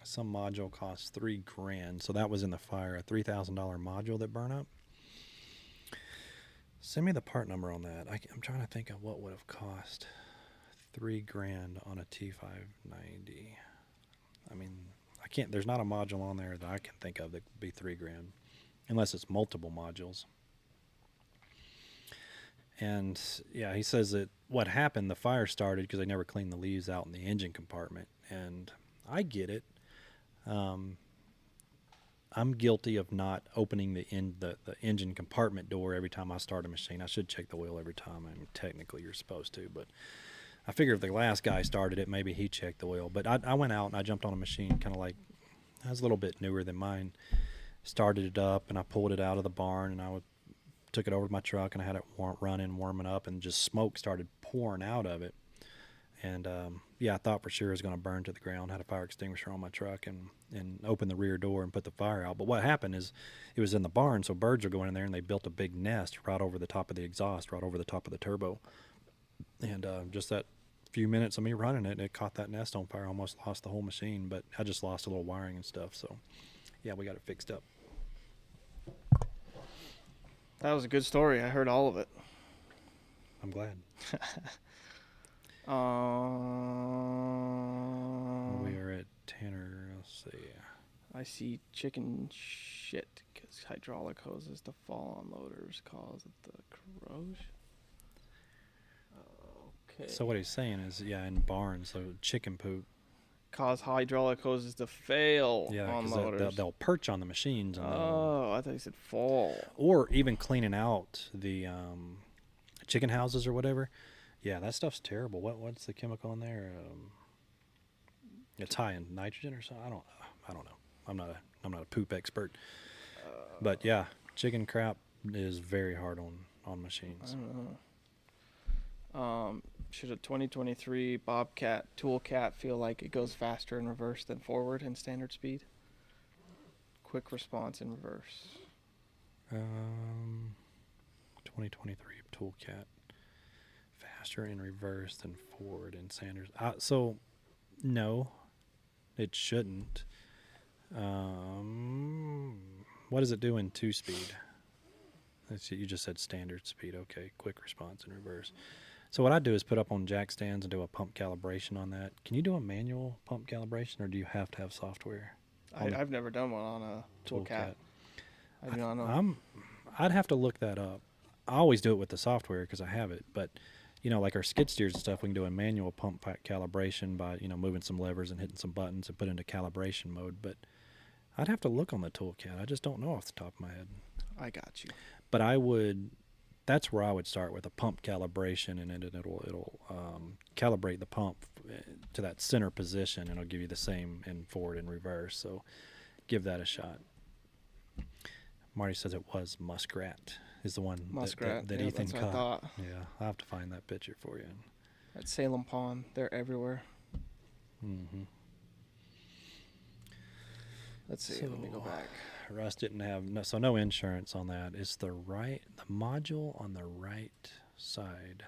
some module costs $3,000, so that was in the fire, a $3,000 module that burned up. Send me the part number on that. I'm trying to think of what would have cost $3,000 on a T590. I mean, I can't. There's not a module on there that I can think of that would be $3,000, unless it's multiple modules. And yeah, he says that what happened, the fire started because they never cleaned the leaves out in the engine compartment, and I get it. I'm guilty of not opening the engine compartment door every time I start a machine. I should check the oil every time. I mean, technically you're supposed to, but I figure if the last guy started it, maybe he checked the oil. But I went out and I jumped on a machine, kind of like, I was a little bit newer than mine, started it up, and I pulled it out of the barn, and took it over to my truck, and I had it warming up, and just smoke started pouring out of it. And yeah, I thought for sure it was going to burn to the ground. Had a fire extinguisher on my truck and opened the rear door and put the fire out. But what happened is it was in the barn, so birds are going in there, and they built a big nest right over the top of the exhaust, right over the top of the turbo. And just that few minutes of me running it, it caught that nest on fire. Almost lost the whole machine, but I just lost a little wiring and stuff. So yeah, we got it fixed up. That was a good story. I heard all of it. I'm glad. We are at Tanner. Let's see. I see chicken shit because hydraulic hoses to fall on loaders cause the corrosion. Okay. So what he's saying is, yeah, in barns, so chicken poop cause hydraulic hoses to fail on loaders. They'll perch on the machines. And I thought you said fall. Or even cleaning out the chicken houses or whatever. Yeah, that stuff's terrible. What's the chemical in there? It's high in nitrogen or something. I don't know. I'm not a poop expert. But yeah, chicken crap is very hard on machines. I don't know. Should a 2023 Bobcat Toolcat feel like it goes faster in reverse than forward in standard speed? Quick response in reverse. 2023 Toolcat. Faster in reverse than forward in Sanders. So, no, it shouldn't. What does it do in 2-speed? You just said standard speed. Okay, quick response in reverse. So what I do is put up on jack stands and do a pump calibration on that. Can you do a manual pump calibration, or do you have to have software? I've never done one on a Toolcat. I do not know. I'd have to look that up. I always do it with the software because I have it, but like our skid steers and stuff, we can do a manual pump calibration by, moving some levers and hitting some buttons and put into calibration mode. But I'd have to look on the toolkit. I just don't know off the top of my head. I got you. But that's where I would start with a pump calibration, and then it'll calibrate the pump to that center position, and it'll give you the same in forward and reverse. So give that a shot. Marty says it was Muskrat is the one that Ethan that's what caught. I thought. Yeah, I'll have to find that picture for you. At Salem Pond, they're everywhere. Mm-hmm. Let's see. Let me go back. Russ didn't have no insurance on that. It's the module on the right side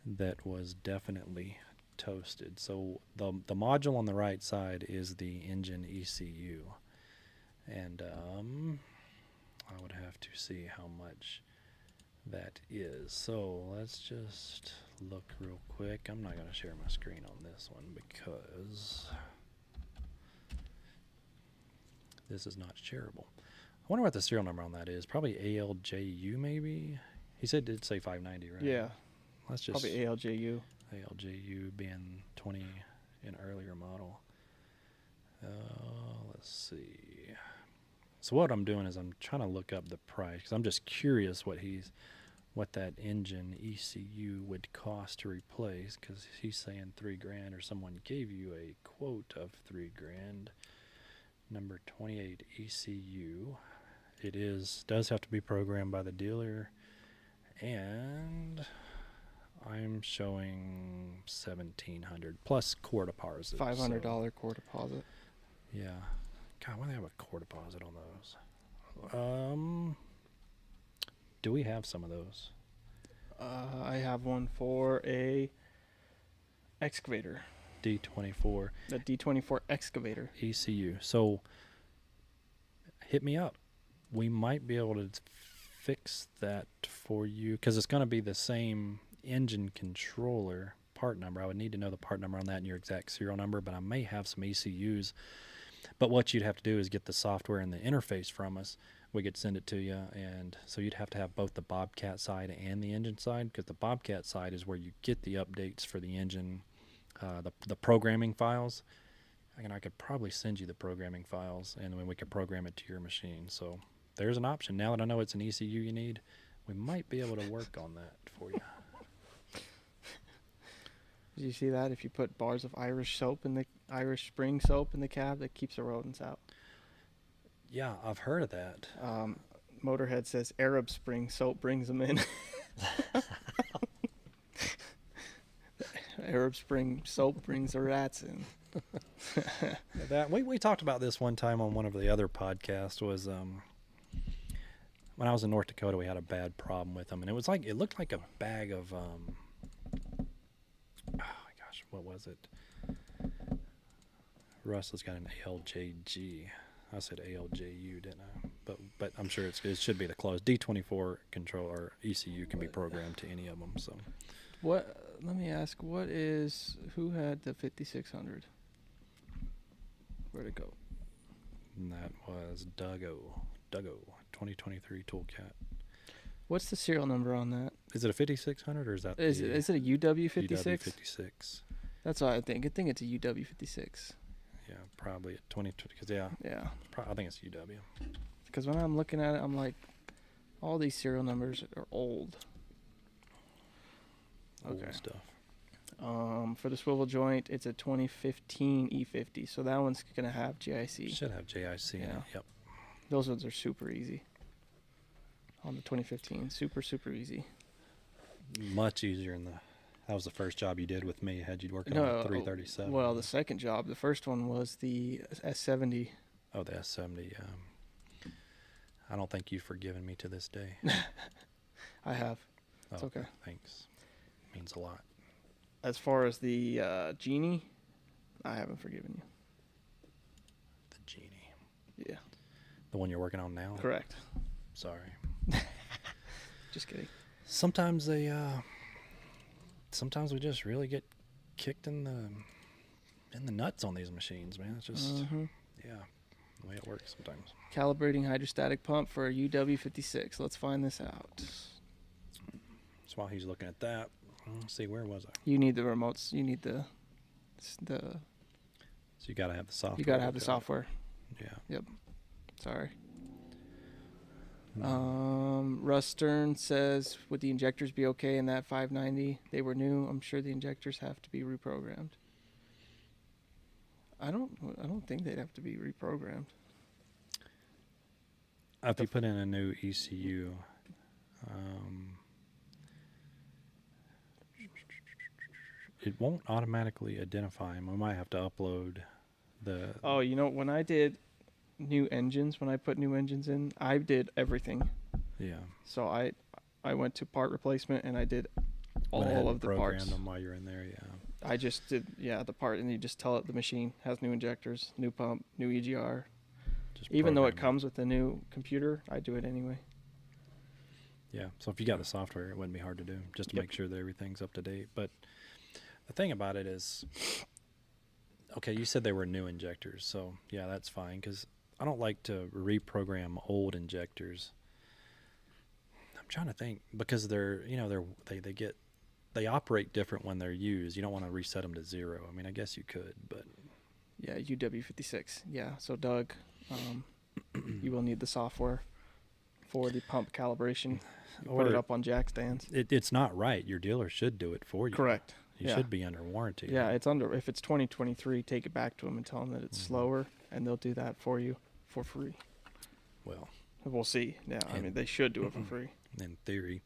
that was definitely toasted. So the module on the right side is the engine ECU, and I would have to see how much that is. So let's just look real quick. I'm not going to share my screen on this one because this is not shareable. I wonder what the serial number on that is. Probably ALJU maybe? He said it did say 590, right? Yeah. Let's just Probably ALJU. ALJU being 20 an earlier model. Let's see. So what I'm doing is I'm trying to look up the price because I'm just curious what that engine ECU would cost to replace, because he's saying $3,000, or someone gave you a quote of $3,000. Number 28 ECU. It does have to be programmed by the dealer, and I'm showing $1,700 plus core deposit. $500 core deposit. Yeah. God, why do they have a core deposit on those? Do we have some of those? I have one for a excavator. D24. The D24 excavator. ECU. So hit me up. We might be able to fix that for you because it's going to be the same engine controller part number. I would need to know the part number on that and your exact serial number, but I may have some ECUs. But what you'd have to do is get the software and the interface from us. We could send it to you, and so you'd have to have both the Bobcat side and the engine side, because the Bobcat side is where you get the updates for the engine, the programming files. I could probably send you the programming files, and then we could program it to your machine. So there's an option. Now that I know it's an ECU you need, we might be able to work on that for you. Did you see that? If you put bars of Irish Spring soap in the cab, that keeps the rodents out. Yeah, I've heard of that. Motorhead says Arab Spring soap brings them in. Arab Spring soap brings the rats in. That we talked about this one time on one of the other podcasts. Was when I was in North Dakota, we had a bad problem with them, and it looked like a bag of oh my gosh, what was it? Russ has got an ALJG. I said ALJU, didn't I? But I'm sure it should be the close. D24 control or ECU can be programmed to any of them. So what? Let me ask. Who had the 5600? Where'd it go? And that was Duggo 2023 Toolcat. What's the serial number on that? Is it a 5600 or is that is it a UW56? UW56. That's what I think. I think it's a UW56. Yeah, probably at 20 because yeah. I think it's UW. Because when I'm looking at it, I'm like, all these serial numbers are old. Old stuff. For the swivel joint, it's a 2015 E50, so that one's gonna have JIC. Should have JIC in it. Yep. Those ones are super easy. On the 2015, super easy. Much easier that was the first job you did with me. Had you working on a 337? Well, the second job. The first one was the S70. Oh, the S70. I don't think you've forgiven me to this day. I have. It's okay. Thanks. Means a lot. As far as the Genie, I haven't forgiven you. The Genie. Yeah. The one you're working on now? Correct. Sorry. Just kidding. Sometimes we just really get kicked in the nuts on these machines, man. It's just yeah, the way it works sometimes. Calibrating hydrostatic pump for a UW56. Let's find this out. So while he's looking at that, let's see, where was I? You need the remotes. You need the. So you got to have the software. You got to have the software. Yeah. Yep. Sorry. Russ Stern says, would the injectors be okay in that 590? They were new. I'm sure the injectors have to be reprogrammed. I don't think they'd have to be reprogrammed. If you put in a new ECU, it won't automatically identify them. We might have to upload the. Oh, when I did new engines, when I put new engines in, I did everything. Yeah. So I went to part replacement and I did Went ahead all and of the programmed parts. them while you're in there. Yeah. I just did the part, and you just tell it the machine has new injectors, new pump, new EGR. Just Even though it program comes with the new computer, I do it anyway. Yeah. So if you got the software, it wouldn't be hard to do, just to Yep. make sure that everything's up to date. But the thing about it is, okay, you said they were new injectors, so yeah, that's fine, because I don't like to reprogram old injectors. I'm trying to think, because they operate different when they're used. You don't want to reset them to 0. I mean, I guess you could, but Yeah, UW56. Yeah, so Doug, you will need the software for the pump calibration. You put it Or- up on jack stands. it's not right. Your dealer should do it for you. Correct. You Yeah. should be under warranty. Yeah, if it's 2023, take it back to them and tell them that it's Mhm. slower, and they'll do that for you for free. Well, We'll see. Yeah, I And- mean, they should do it for free. in theory.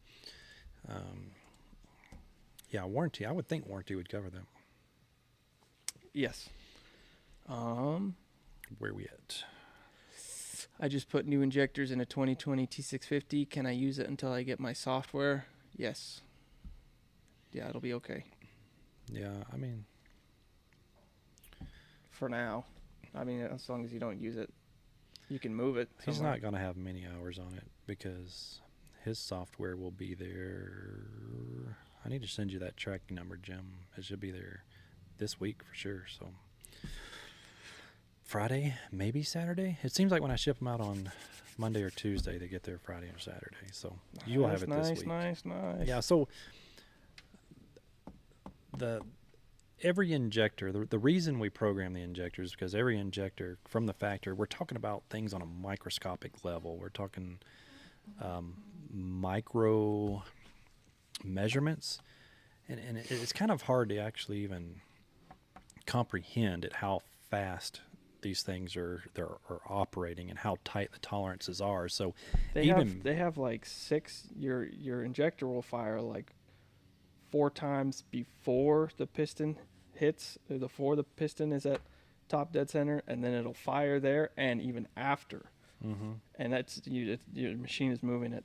Yeah, warranty. I would think warranty would cover them. Yes. Where we at? I just put new injectors in a 2020 T650. Can I use it until I get my software? Yes. Yeah, it'll be okay Yeah, I mean, for now. I mean, as long as you don't use it, you can move it. he's somewhere. not going to have many hours on it because his software will be there. I need to send you that tracking number, Jim. It should be there this week for sure. So Friday, maybe Saturday. It seems like when I ship them out on Monday or Tuesday, they get there Friday or Saturday. So you will have it nice, this week. Nice. Yeah. So every injector, the reason we program the injectors is because every injector from the factory, we're talking about things on a microscopic level. We're talking micro measurements, and it's kind of hard to actually even comprehend at how fast these things are operating and how tight the tolerances are. So They have like 6. Your injector will fire like 4 times before the piston hits, or before the piston is at top dead center, and then it'll fire there, and even after. mm-hmm. And that's your machine is moving at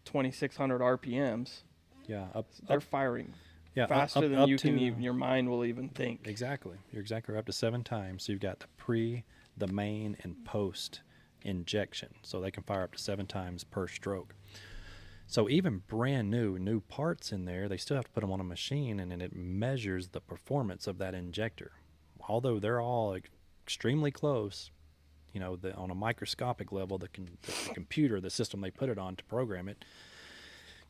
2,600 RPMs. Yeah, They're firing yeah, faster than up you to, can even, your mind will even think. Exactly. You're exactly right. Up to 7 times. So you've got the pre, the main, and post injection. So they can fire up to 7 times per stroke. So even brand new parts in there, they still have to put them on a machine, and then it measures the performance of that injector. Although they're all extremely close, on a microscopic level, the computer, the system they put it on to program it,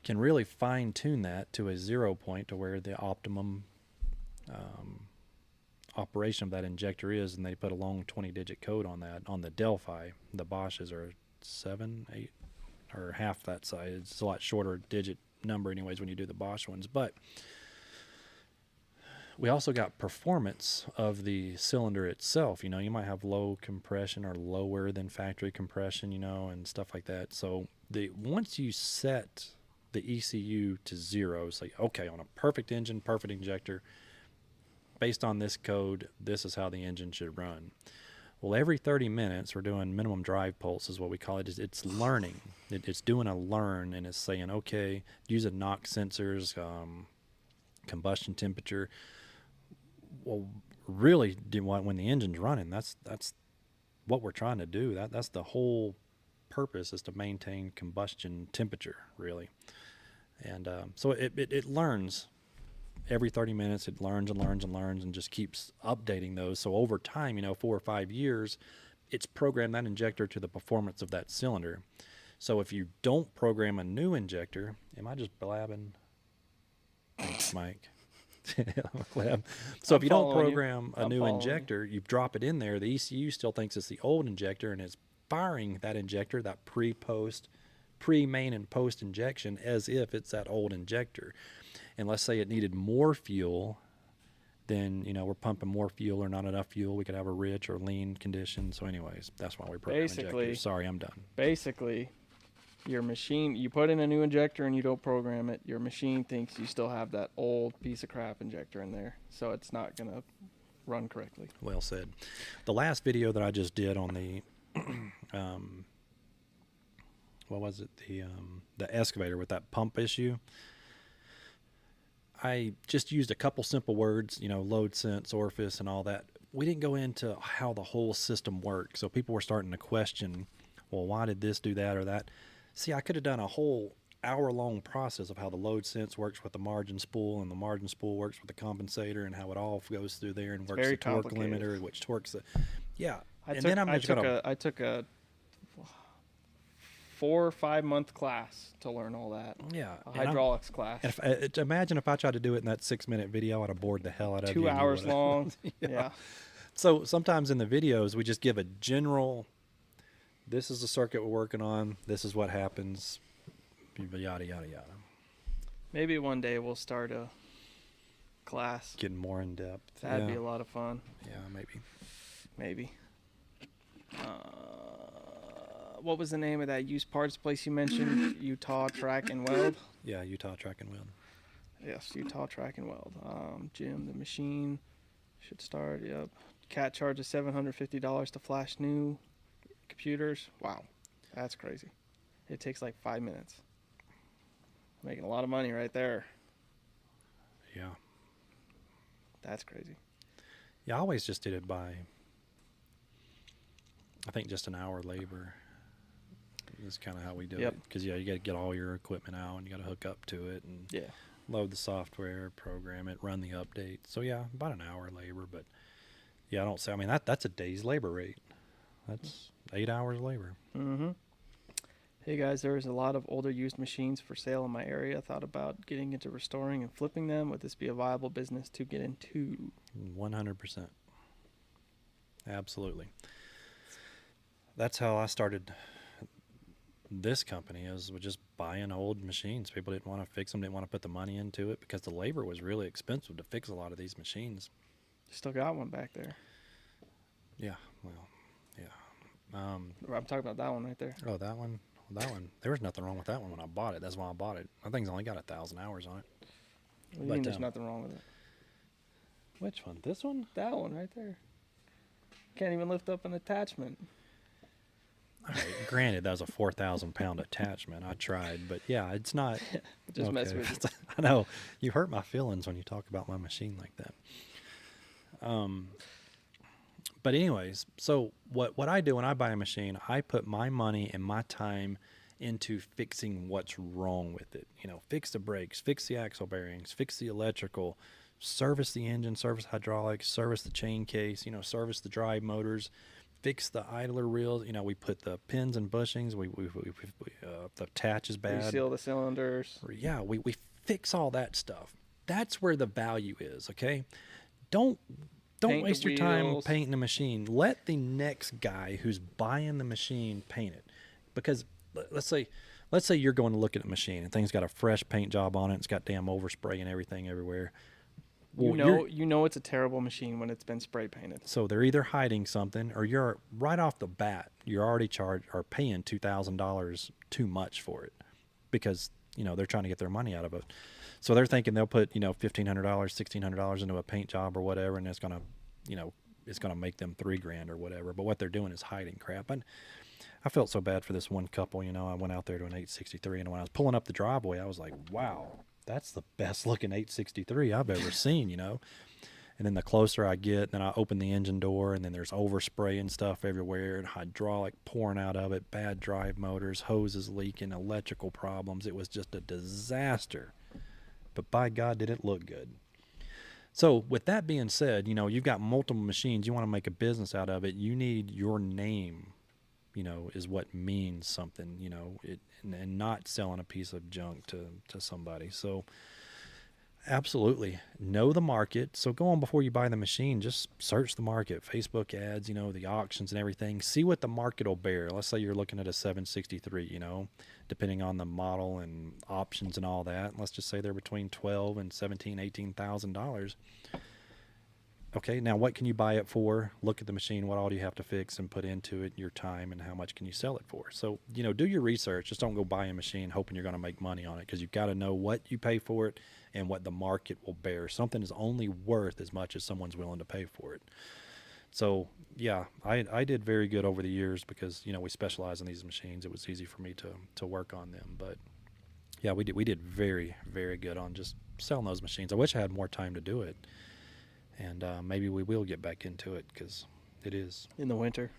can really fine tune that to a 0 point to where the optimum operation of that injector is, and they put a long 20-digit code on that. On the Delphi, the Bosches are 7, 8, or half that size. It's a lot shorter digit number anyways when you do the Bosch ones. But we also got performance of the cylinder itself. You might have low compression or lower than factory compression, and stuff like that. So once you set the ECU to 0, say, okay, on a perfect engine, perfect injector, based on this code, this is how the engine should run. Well, every 30 minutes, we're doing minimum drive pulse is what we call it. It's learning. It's doing a learn, and it's saying, okay, using NOx sensors, combustion temperature. Well, really, when the engine's running, that's what we're trying to do. That's the whole purpose, is to maintain combustion temperature, really. And so it learns. Every 30 minutes, it learns and just keeps updating those. So over time, 4 or 5 years, it's programmed that injector to the performance of that cylinder. So if you don't program a new injector, am I just blabbing? Thanks, Mike. So if you don't program a new injector, you drop it in there, the ECU still thinks it's the old injector, and it's firing that injector, that pre-main and post injection, as if it's that old injector. And let's say it needed more fuel, then, you know, we're pumping more fuel or not enough fuel. We could have a rich or lean condition. So anyways, that's why we program injectors. Sorry, I'm done. Basically, your machine, you put in a new injector and you don't program it, your machine thinks you still have that old piece of crap injector in there, so it's not going to run correctly. Well said. The last video that I just did on the what was it, the excavator with that pump issue, I just used a couple simple words, you know, load sense, orifice, and all that. We didn't go into how the whole system works, so people were starting to question, well, why did this do that or that? See, I could have done a whole hour-long process of how the load sense works with the margin spool, and the margin spool works with the compensator, and how it all goes through there and works the torque limiter, which torques the... Yeah. I took a 4 or 5 month class to learn all that. Yeah. A hydraulics class. Imagine if I tried to do it in that 6-minute video, I'd have bored the hell out of you. 2 hours long. Yeah. So sometimes in the videos, we just give a general, this is the circuit we're working on, this is what happens, yada, yada, yada. Maybe one day we'll start a class. Getting more in depth. That'd be a lot of fun. Yeah, maybe. Maybe. What was the name of that used parts place you mentioned? Utah Track and Weld? Yeah, Utah Track and Weld. Yes, Utah Track and Weld. Jim, the machine should start. Yep. Cat charges $750 to flash new computers. Wow, that's crazy. It takes like 5 minutes. Making a lot of money right there. Yeah. That's crazy. Yeah, I always just did it by, I think, just an hour labor. That's kind of how we do it. Because, yeah, you got to get all your equipment out, and you got to hook up to it, and load the software, program it, run the update. So, yeah, about an hour labor. But, yeah, I don't say, I mean, that's a day's labor rate. That's 8 hours labor. Mm-hmm. Hey, guys, there's a lot of older used machines for sale in my area. Thought about getting into restoring and flipping them. Would this be a viable business to get into? 100%. Absolutely. That's how I started this company, is with just buying old machines. People didn't want to fix them, didn't want to put the money into it, because the labor was really expensive to fix a lot of these machines. Still got one back there. Yeah, well, yeah. I'm talking about that one right there. Oh, that one? Well, that one, there was nothing wrong with that one when I bought it. That's why I bought it. That thing's only got 1,000 hours on it. What do you mean there's nothing wrong with it? Which one? This one? That one right there. Can't even lift up an attachment. All right, granted, that was a 4,000-pound attachment. I tried, but yeah, it's not. Just mess with you. I know. You hurt my feelings when you talk about my machine like that. But anyways, so what I do when I buy a machine, I put my money and my time into fixing what's wrong with it. You know, fix the brakes, fix the axle bearings, fix the electrical, service the engine, service hydraulics, service the chain case, you know, service the drive motors, fix the idler reels. You know, we put the pins and bushings. The attach is bad. Reseal the cylinders. Yeah, we fix all that stuff. That's where the value is, okay? Don't waste your time painting the machine. Let the next guy who's buying the machine paint it. Because let's say you're going to look at a machine and thing's got a fresh paint job on it. It's got damn overspray and everything everywhere. Well, you know it's a terrible machine when it's been spray painted. So they're either hiding something, or you're right off the bat, you're already paying $2,000 too much for it, because, you know, they're trying to get their money out of it. So they're thinking they'll put, you know, $1,500, $1,600 into a paint job or whatever, and it's gonna, you know, it's gonna make them $3,000 or whatever. But what they're doing is hiding crap. And I felt so bad for this one couple. You know, I went out there to an 863, and when I was pulling up the driveway, I was like, wow, that's the best looking 863 I've ever seen, you know. And then the closer I get, then I open the engine door, and then there's overspray and stuff everywhere, and hydraulic pouring out of it, bad drive motors, hoses leaking, electrical problems. It was just a disaster. But by God, did it look good. So with that being said, you know, you've got multiple machines. You want to make a business out of it. You need your name, is what means something, and not selling a piece of junk to somebody. So absolutely know the market. So go on, before you buy the machine, just search the market, Facebook ads, the auctions and everything. See what the market will bear. Let's say you're looking at a 763, depending on the model and options and all that. Let's just say they're between $12 and $17,000, $18,000. Okay, now what can you buy it for? Look at the machine. What all do you have to fix and put into it, your time, and how much can you sell it for? So, do your research. Just don't go buy a machine hoping you're going to make money on it, because you've got to know what you pay for it and what the market will bear. Something is only worth as much as someone's willing to pay for it. So, yeah, I did very good over the years because, we specialize in these machines. It was easy for me to work on them. But, yeah, we did very, very good on just selling those machines. I wish I had more time to do it. And maybe we will get back into it, because it is. In the winter.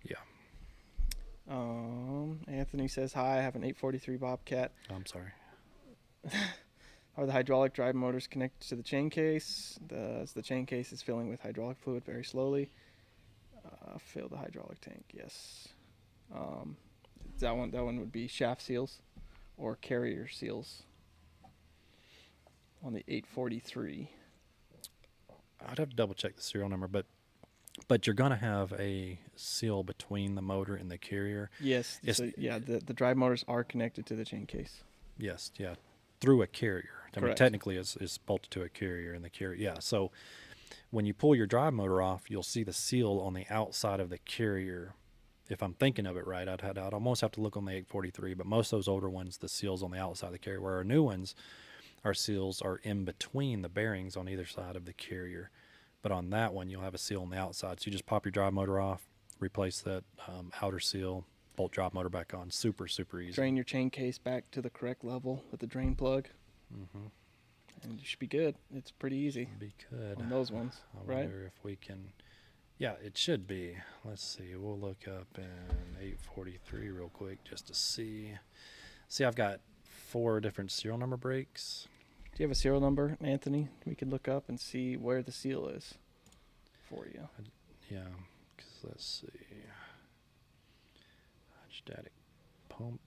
Yeah. Anthony says, hi, I have an 843 Bobcat. I'm sorry. Are the hydraulic drive motors connected to the chain case? The chain case is filling with hydraulic fluid very slowly. Fill the hydraulic tank, yes. That one would be shaft seals or carrier seals on the 843. I'd have to double check the serial number, but you're going to have a seal between the motor and the carrier. Yes. The drive motors are connected to the chain case. Yes, yeah, through a carrier. I mean, Correct. technically it's bolted to a carrier, and the carrier, yeah. So when you pull your drive motor off, you'll see the seal on the outside of the carrier. If I'm thinking of it right, I'd almost have to look on the 843, but most of those older ones, the seal's on the outside of the carrier, where our new ones, our seals are in between the bearings on either side of the carrier. But on that one, you'll have a seal on the outside. So you just pop your drive motor off, replace that outer seal, bolt drive motor back on. Super, super easy. Drain your chain case back to the correct level with the drain plug. Mm-hmm. And you should be good. It's pretty easy. Be good. On those ones, I right? wonder if we can. Yeah, it should be. Let's see. We'll look up in 843 real quick just to see. See, I've got 4 different serial number breaks. Do you have a serial number, Anthony? We could look up and see where the seal is for you. Yeah, because let's see. Hydrostatic pump,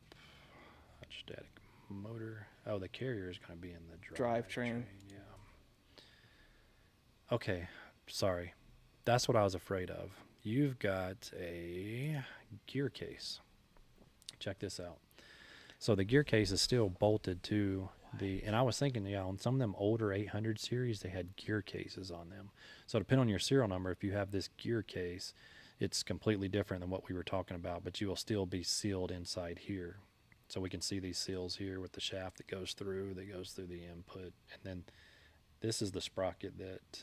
hydrostatic motor. Oh, the carrier is going to be in the drivetrain. Yeah. Okay, sorry. That's what I was afraid of. You've got a gear case. Check this out. So the gear case is still bolted to and I was thinking, on some of them older 800 series, they had gear cases on them. So depending on your serial number, if you have this gear case, it's completely different than what we were talking about, but you will still be sealed inside here. So we can see these seals here with the shaft that goes through the input. And then this is the sprocket that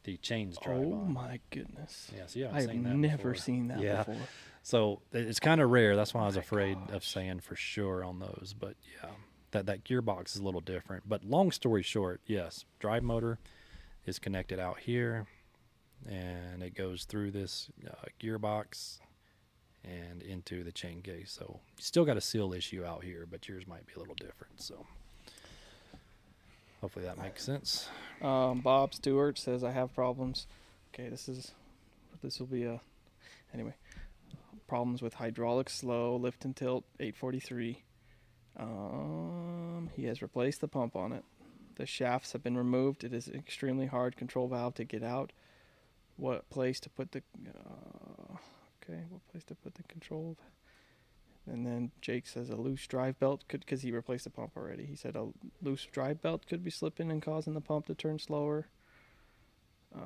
the chains drive on. Oh my goodness. Yeah, so you haven't I've seen that never before. seen that Yeah. before. So it's kind of rare. That's why I was afraid of saying for sure on those. But yeah, that gearbox is a little different. But long story short, yes, drive motor is connected out here, and it goes through this gearbox and into the chain case. So you still got a seal issue out here, but yours might be a little different. So hopefully that makes sense. Bob Stewart says, I have problems. Okay, this will be anyway. Problems with hydraulic slow, lift and tilt, 843. He has replaced the pump on it. The shafts have been removed. It is an extremely hard control valve to get out. What place to put the control? And then Jake says a loose drive belt because he replaced the pump already. He said a loose drive belt could be slipping and causing the pump to turn slower. So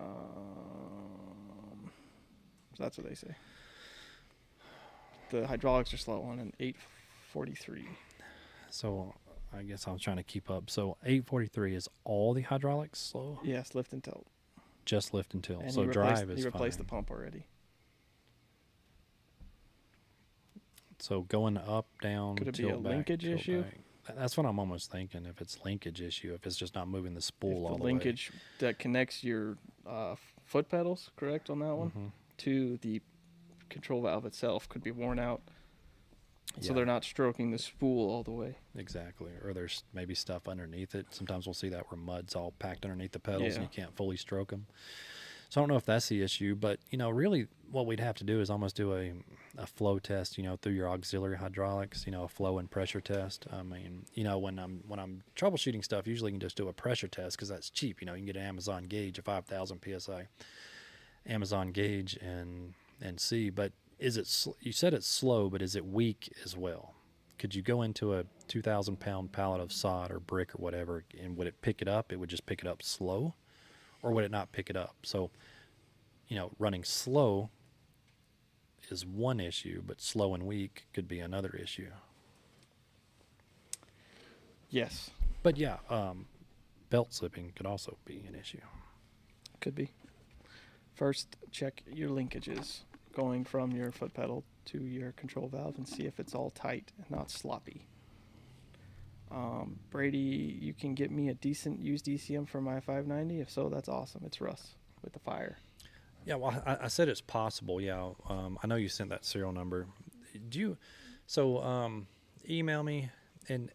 that's what they say. The hydraulics are slow on an 843. So I guess I was trying to keep up. So 843 is all the hydraulics slow? Yes, lift and tilt. Just lift and tilt. And So drive is he replaced fine. the pump already. So going up, down, Could it be tilt a back, linkage tilt issue? back. That's what I'm almost thinking. If it's linkage issue, if it's just not moving the spool If all the the linkage that connects your foot pedals, correct on that way. one, Mhm. to the control valve itself could be worn out. So Yeah, they're not stroking the spool all the way. exactly. Or there's maybe stuff underneath it. Sometimes we'll see that where mud's all packed underneath the pedals and Yeah. you can't fully stroke them. So I don't know if that's the issue, but really what we'd have to do is almost do a flow test, through your auxiliary hydraulics, a flow and pressure test. I mean, when I'm troubleshooting stuff, usually you can just do a pressure test because that's cheap. You can get an Amazon gauge, a 5,000 psi Amazon gauge, and see. But is it? You said it's slow, but is it weak as well? Could you go into a 2,000 pound pallet of sod or brick or whatever, and would it pick it up? It would just pick it up slow, or would it not pick it up? So, running slow is one issue, but slow and weak could be another issue. Yes. But yeah, belt slipping could also be an issue. Could be. First, check your linkages going from your foot pedal to your control valve and see if it's all tight and not sloppy. Brady, you can get me a decent used ECM for my 590. If so, that's awesome. It's Russ with the fire. Yeah, well, I said it's possible. Yeah, I know you sent that serial number. Do you? So email me, and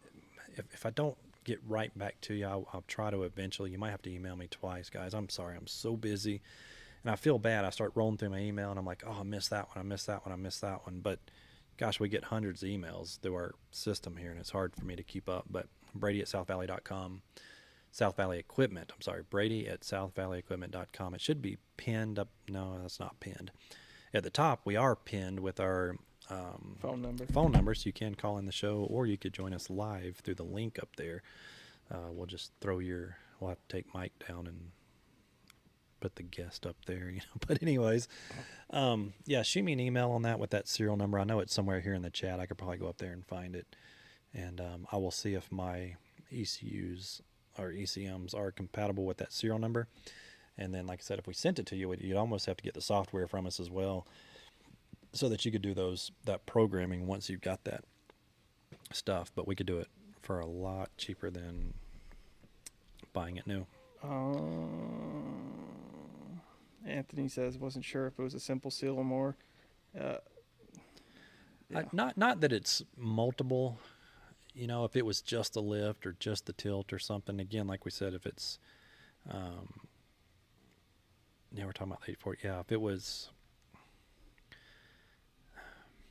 if I don't get right back to you, I'll try to eventually. You might have to email me twice, guys. I'm sorry, I'm so busy, and I feel bad. I start rolling through my email, and I'm like, oh, I missed that one. I missed that one. I missed that one. But gosh, we get hundreds of emails through our system here, and it's hard for me to keep up. But Brady at SouthValley.com. South Valley Equipment. I'm sorry, Brady at SouthValleyEquipment.com. It should be pinned up. No, that's not pinned. At the top, we are pinned with our phone number, so you can call in the show, or you could join us live through the link up there. We'll just we'll have to take Mike down and put the guest up there, But anyways, yeah, shoot me an email on that with that serial number. I know it's somewhere here in the chat. I could probably go up there and find it, and I will see if my ECUs or ECMs are compatible with that serial number. And then, like I said, if we sent it to you, you'd almost have to get the software from us as well, so that you could do that programming once you've got that stuff. But we could do it for a lot cheaper than buying it new. Anthony says wasn't sure if it was a simple seal or more. Yeah. Not that it's multiple. If it was just the lift or just the tilt or something, again, like we said, if it's, we're talking about the 840. Yeah, if it was,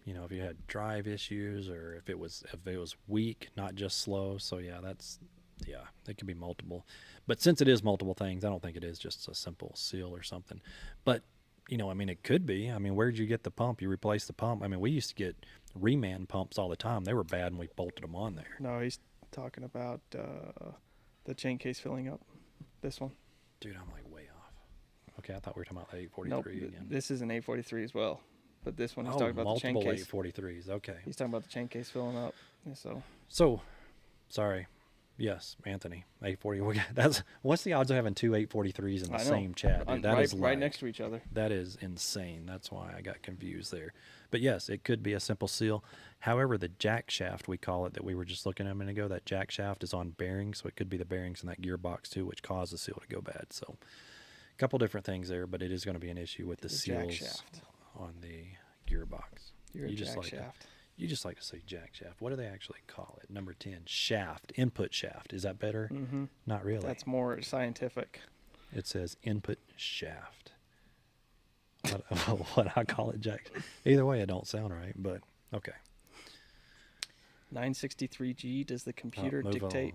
if you had drive issues, or if it was weak, not just slow. So yeah, it could be multiple. But since it is multiple things, I don't think it is just a simple seal or something. But it could be. Where'd you get the pump? You replaced the pump. We used to get reman pumps all the time. They were bad, and we bolted them on there. No, he's talking about the chain case filling up. This one. Dude, I'm like way off. Okay, I thought we were talking about the 843 again. This is an 843 as well. But this one, he's talking about the chain case. Multiple 843s, okay. He's talking about the chain case filling up. Yeah, so, sorry. Yes, Anthony, 840. What's the odds of having two 843s in the same chat? Dude, that is right next to each other. That is insane. That's why I got confused there. But yes, it could be a simple seal. However, the jack shaft, we call it, that we were just looking at a minute ago, that jack shaft is on bearings, so it could be the bearings in that gearbox too, which cause the seal to go bad. So, a couple different things there, but it is going to be an issue with the seals shaft on the gearbox. You just like to say jack shaft. What do they actually call it? Number 10, shaft, input shaft. Is that better? Mm-hmm. Not really. That's more scientific. It says input shaft. What I call it, jack. Either way, it don't sound right, but okay. 963G, does the computer dictate?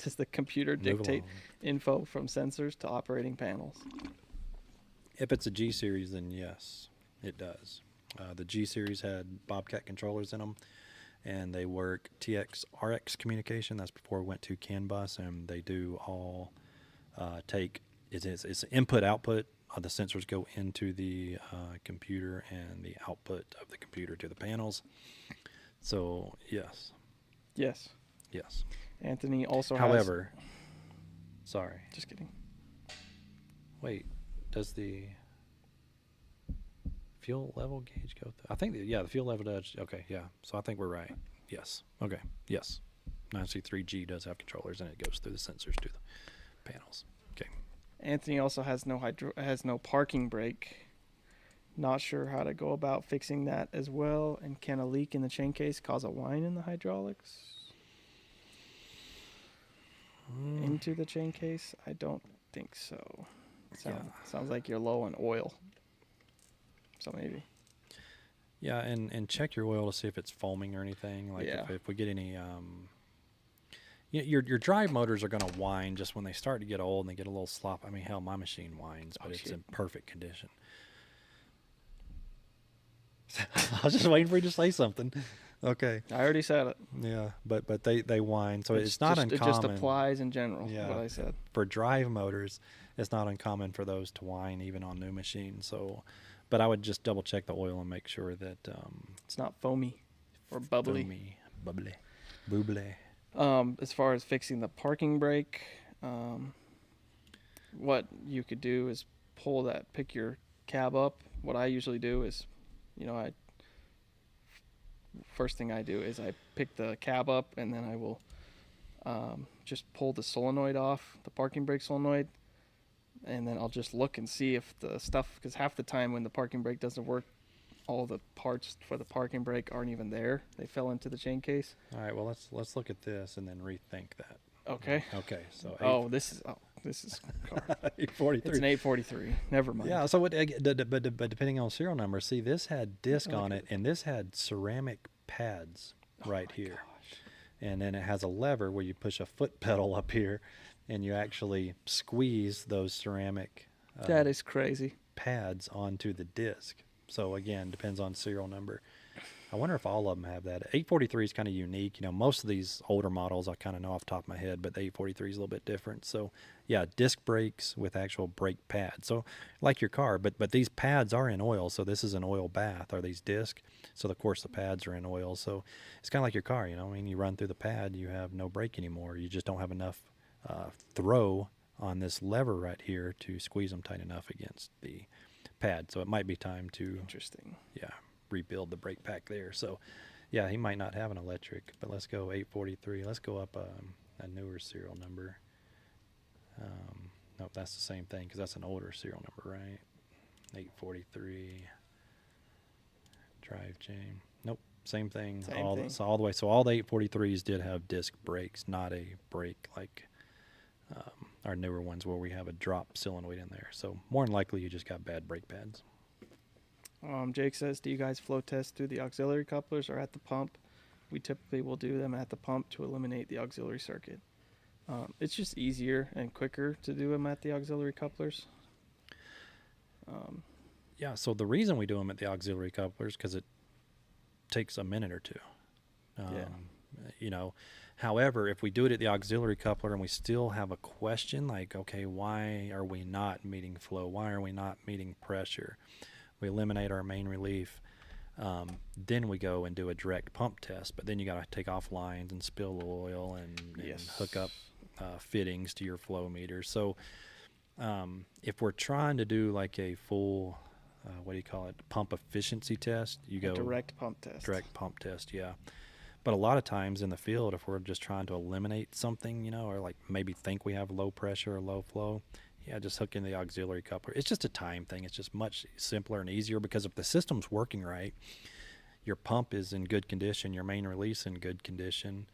Does the computer dictate info from sensors to operating panels? If it's a G series, then yes, it does. The G series had Bobcat controllers in them, and they work TX RX communication. That's before we went to CAN bus, and they do all it's input output. The sensors go into the computer, and the output of the computer to the panels. So yes. Anthony also However, sorry. Just kidding. Wait, does the fuel level gauge go through? I think the fuel level does. Okay, yeah. So I think we're right. Yes. Okay. Yes. 9C3G does have controllers, and it goes through the sensors to the panels. Okay. Anthony also has no parking brake. Not sure how to go about fixing that as well. And can a leak in the chain case cause a whine in the hydraulics? Into the chain case? I don't think so. Sounds like you're low on oil. So maybe. Yeah, and check your oil to see if it's foaming or anything. Like if we get any, your drive motors are going to whine just when they start to get old and they get a little slop. I mean, hell, my machine whines, but it's in perfect condition. I was just waiting for you to say something. Okay. I already said it. Yeah, but they whine, so it's not uncommon. It just applies in general. Yeah, what I said. For drive motors, it's not uncommon for those to whine even on new machines. So, but I would just double check the oil and make sure that it's not foamy or bubbly. Bubbly. As far as fixing the parking brake, what you could do is pick your cab up. What I usually do is, first thing I do is I pick the cab up and then I will just pull the solenoid off, the parking brake solenoid, and then I'll just look and see if the stuff, because half the time when the parking brake doesn't work, all the parts for the parking brake aren't even there. They fell into the chain case. All right, well let's look at this and then rethink that. Okay. Okay. So this is car. 843. It's an 843. Never mind. Yeah. So but depending on serial number, see, this had disc on it, and this had ceramic pads right here, gosh. And then it has a lever where you push a foot pedal up here, and you actually squeeze those ceramic. That is crazy. Pads onto the disc. So again, depends on serial number. I wonder if all of them have that. 843 is kind of unique. Most of these older models I kind of know off the top of my head, but the 843 is a little bit different. So yeah, disc brakes with actual brake pads. So like your car, but these pads are in oil. So this is an oil bath, are these disc. So of course the pads are in oil. So it's kind of like your car, I mean, you run through the pad, you have no brake anymore. You just don't have enough throw on this lever right here to squeeze them tight enough against the pad. So it might be time to rebuild the brake pack there. So yeah, he might not have an electric, but let's go 843. Let's go up a newer serial number. Nope, that's the same thing because that's an older serial number, right? 843 drive chain. Nope, same thing. So all the way. So all the 843s did have disc brakes, not a brake like our newer ones where we have a drop solenoid in there. So more than likely you just got bad brake pads. Jake says, do you guys flow test through the auxiliary couplers or at the pump? We typically will do them at the pump to eliminate the auxiliary circuit. It's just easier and quicker to do them at the auxiliary couplers. Yeah, so the reason we do them at the auxiliary couplers because it takes a minute or two. However, if we do it at the auxiliary coupler and we still have a question like, okay, why are we not meeting flow? Why are we not meeting pressure? We eliminate our main relief. Then we go and do a direct pump test. But then you got to take off lines and spill the oil and hook up fittings to your flow meter. So if we're trying to do like a full, pump efficiency test, you go direct pump test. Direct pump test, yeah. But a lot of times in the field, if we're just trying to eliminate something, or like maybe think we have low pressure or low flow, just hook in the auxiliary coupler. It's just a time thing. It's just much simpler and easier because if the system's working right, your pump is in good condition, your main release in good condition.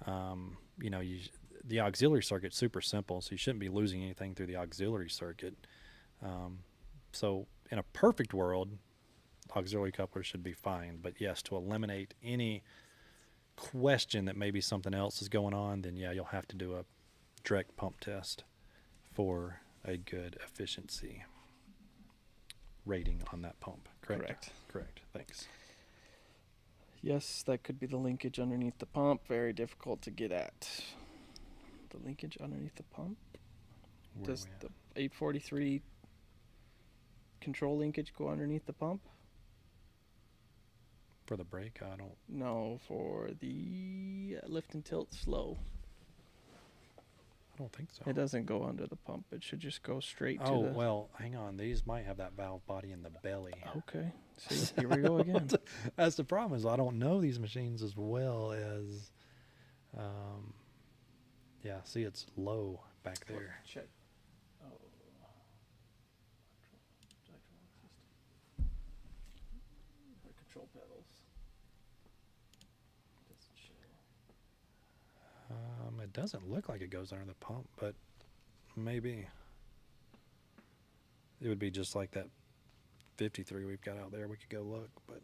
The auxiliary circuit's super simple, so you shouldn't be losing anything through the auxiliary circuit. So in a perfect world, auxiliary couplers should be fine. But yes, to eliminate any question that maybe something else is going on, then you'll have to do a direct pump test for a good efficiency rating on that pump. Correct. Thanks. Yes, that could be the linkage underneath the pump. Very difficult to get at. The linkage underneath the pump? Does the 843 control linkage go underneath the pump? For the brake, I don't... No, for the lift and tilt slow. I don't think so. It doesn't go under the pump. It should just go straight to the... Oh, well, hang on. These might have that valve body in the belly. Okay. See, here we go again. That's the problem is I don't know these machines as well as... see, it's low back there. Check. Control pedals. Doesn't show. It doesn't look like it goes under the pump, but maybe. it would be just like that 53 we've got out there. We could go look, but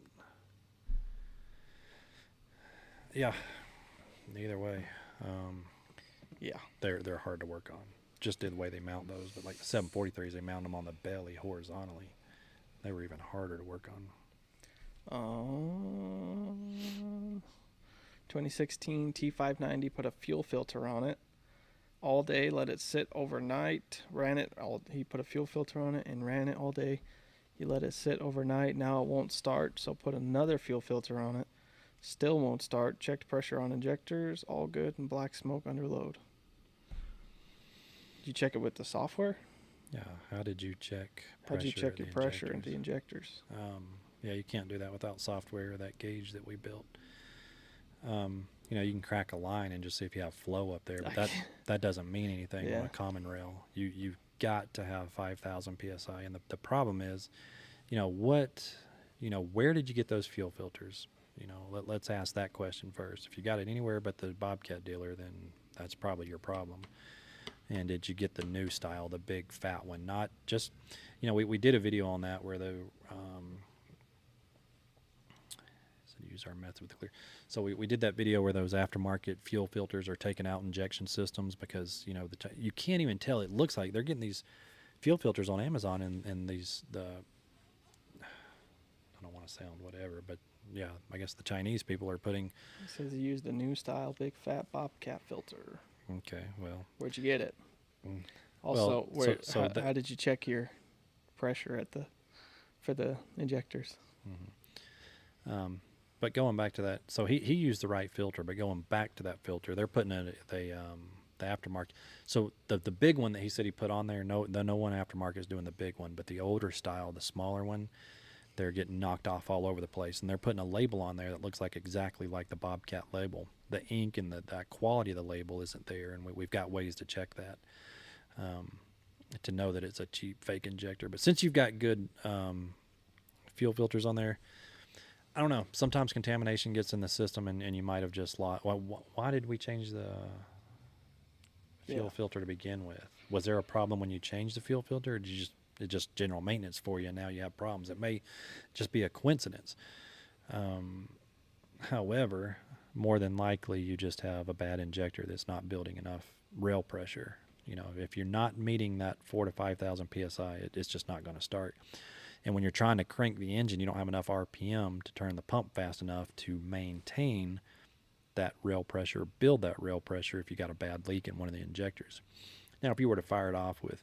yeah, either way, Yeah. they're hard to work on. Just the way they mount those, but like the 743s, they mount them on the belly horizontally. They were even harder to work on. 2016 T590, put a fuel filter on it all day, let it sit overnight, he put a fuel filter on it and ran it all day. He let it sit overnight. Now it won't start, so put another fuel filter on it. Still won't start. Checked pressure on injectors, all good, and black smoke under load. Did you check it with the software? Yeah, how did you check How did you check your pressure injectors? into the injectors? Yeah, you can't do that without software or that gauge that we built. You know, you can crack a line and just see if you have flow up there, but that doesn't mean anything on a common rail. You've got to have 5,000 psi, and the problem is, where did you get those fuel filters? Let's ask that question first. If you got it anywhere but the Bobcat dealer, then that's probably your problem. And did you get the new style, the big fat one? Not just, we did a video on that where the use our method with clear. So we did that video where those aftermarket fuel filters are taking out injection systems because you can't even tell. It looks like they're getting these fuel filters on Amazon and I don't want to sound whatever, but yeah, I guess the Chinese people are putting. It says he used a new style big fat Bobcat filter. Okay, well. Where'd you get it? Also, how did you check your pressure for the injectors? Mm-hmm. But going back to that, so he used the right filter, but going back to that filter, they're putting the aftermarket. So the big one that he said he put on there, no one aftermarket is doing the big one, but the older style, the smaller one, they're getting knocked off all over the place, and they're putting a label on there that looks like exactly like the Bobcat label. The ink and that quality of the label isn't there, and we've got ways to check that to know that it's a cheap fake injector. But since you've got good fuel filters on there, I don't know. Sometimes contamination gets in the system, and you might have just lost. Why did we change the fuel filter to begin with? Was there a problem when you changed the fuel filter, or did it just general maintenance for you, and now you have problems? It may just be a coincidence. However, more than likely, you just have a bad injector that's not building enough rail pressure. If you're not meeting that 4,000 to 5,000 psi, it's just not going to start. And when you're trying to crank the engine, you don't have enough RPM to turn the pump fast enough to maintain that rail pressure, build that rail pressure if you got a bad leak in one of the injectors. Now, if you were to fire it off with,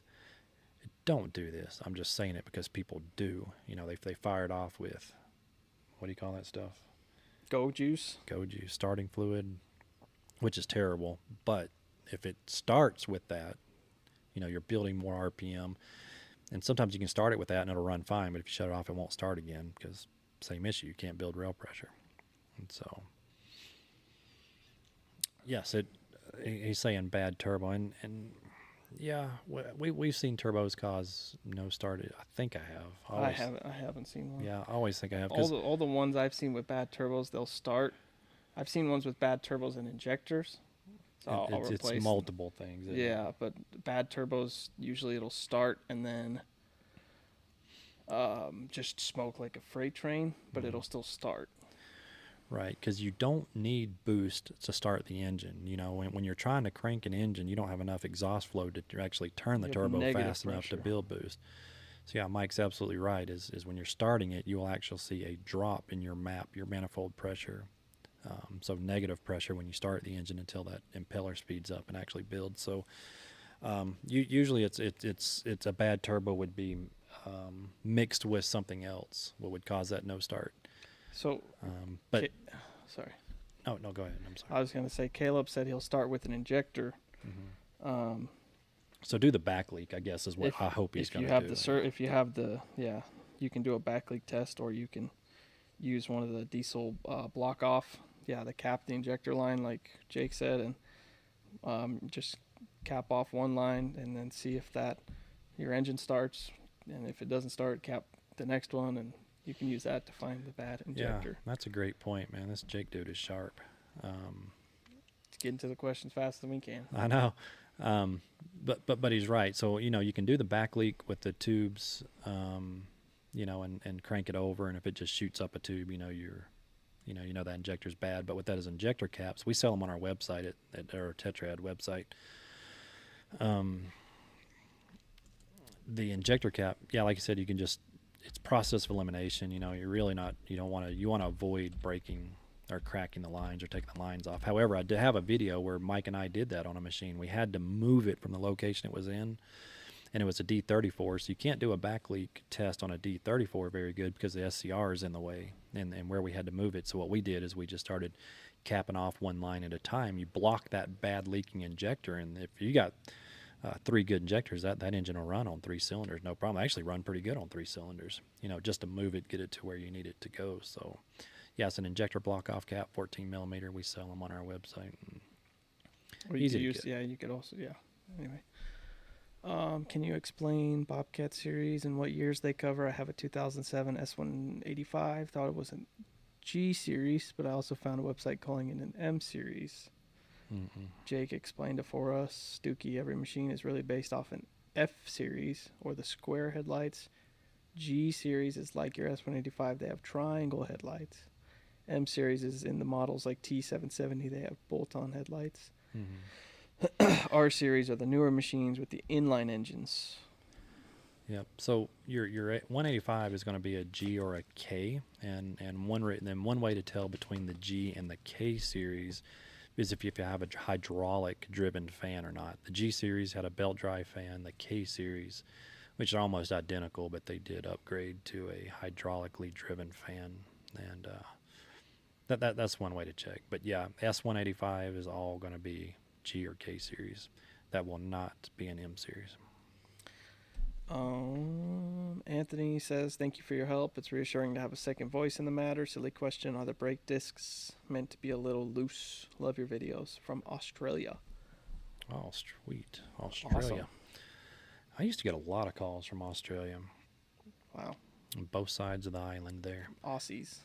don't do this. I'm just saying it because people do. They fire it off with, what do you call that stuff? Go juice, starting fluid, which is terrible. But if it starts with that, you're building more RPM. And sometimes you can start it with that and it'll run fine, but if you shut it off, it won't start again because same issue, you can't build rail pressure. And so, yes, he's saying bad turbo, and yeah, we've seen turbos cause no start. I think I have. I haven't seen one. Yeah, I always think I have. All the ones I've seen with bad turbos, they'll start. I've seen ones with bad turbos and injectors. So I'll replace it's multiple things. Yeah, but bad turbos, usually it'll start and then just smoke like a freight train, but it'll still start. Right, because you don't need boost to start the engine. When you're trying to crank an engine, you don't have enough exhaust flow to actually turn the turbo fast enough to build boost. So yeah, Mike's absolutely right. Is when you're starting it, you will actually see a drop in your manifold pressure. So negative pressure when you start the engine until that impeller speeds up and actually builds. So usually it's a bad turbo would be mixed with something else what would cause that no start. So, but sorry. Oh no, go ahead. I'm sorry. I was going to say Caleb said he'll start with an injector. Mm-hmm. So do the back leak, I guess, is what I hope he's going to do. If you have you can do a back leak test, or you can use one of the diesel block off. Yeah, the cap the injector line, like Jake said, and just cap off one line, and then see if your engine starts, and if it doesn't start, cap the next one, and you can use that to find the bad injector. Yeah, that's a great point, man. This Jake dude is sharp. Let's get into the questions faster than we can. I know. But he's right. So, you know, you can do the back leak with the tubes, you know, and crank it over. And if it just shoots up a tube, you know, you know that injector's bad. But with that as injector caps, we sell them on our website at our Tetrad website. The injector cap, yeah, like I said, you can just, it's process of elimination. You know, you're really not, you want to avoid breaking or cracking the lines or taking the lines off. However, I did have a video where Mike and I did that on a machine. We had to move it from the location it was in, and it was a D34, so you can't do a back leak test on a D34 very good because the SCR is in the way and where we had to move it. So what we did is we just started capping off one line at a time. You block that bad leaking injector, and if you got 3 good injectors, that engine will run on 3 cylinders, no problem. I actually run pretty good on 3 cylinders, you know, just to move it, get it to where you need it to go. So, yeah, it's an injector block off cap, 14 millimeter. We sell them on our website. Easy to use. Yeah, you could also, yeah. Anyway, can you explain Bobcat series and what years they cover? I have a 2007 S185. Thought it was a G series, but I also found a website calling it an M series. Jake explained it for us. Dookie, every machine is really based off an F series or the square headlights. G series is like your S185. They have triangle headlights. M series is in the models like T770. They have bolt-on headlights. R series are the newer machines with the inline engines. Yep. So your 185 is going to be a G or a K, and one way to tell between the G and the K series is if you have a hydraulic driven fan or not. The G series had a belt drive fan. The K series, which are almost identical, but they did upgrade to a hydraulically driven fan, and that's one way to check. But yeah, S185 is all going to be G or K series. That will not be an M series. Anthony says, thank you for your help. It's reassuring to have a second voice in the matter. Silly question. Are the brake discs meant to be a little loose? Love your videos. From Australia. Oh, sweet. Australia. Awesome. I used to get a lot of calls from Australia. Wow. On both sides of the island there. Aussies.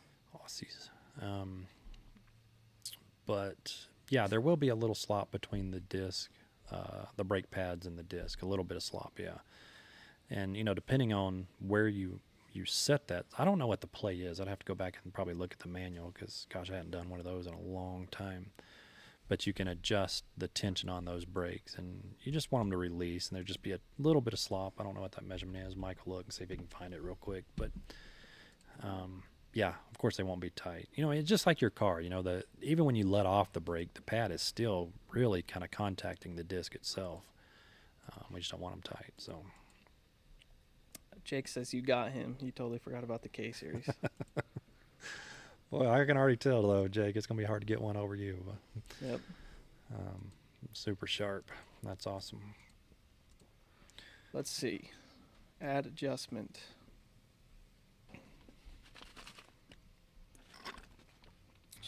But yeah, there will be a little slop between the disc, the brake pads and the disc. A little bit of slop, yeah. And, you know, depending on where you set that, I don't know what the play is. I'd have to go back and probably look at the manual because, gosh, I hadn't done one of those in a long time. But you can adjust the tension on those brakes, and you just want them to release, and there'd just be a little bit of slop. I don't know what that measurement is. Mike will look and see if he can find it real quick. But, yeah, of course they won't be tight. You know, it's just like your car. You know, even when you let off the brake, the pad is still really kind of contacting the disc itself. We just don't want them tight, so... Jake says you got him. You totally forgot about the K series. Well, I can already tell, though, Jake, it's going to be hard to get one over you. Yep. Super sharp. That's awesome. Let's see. Add adjustment.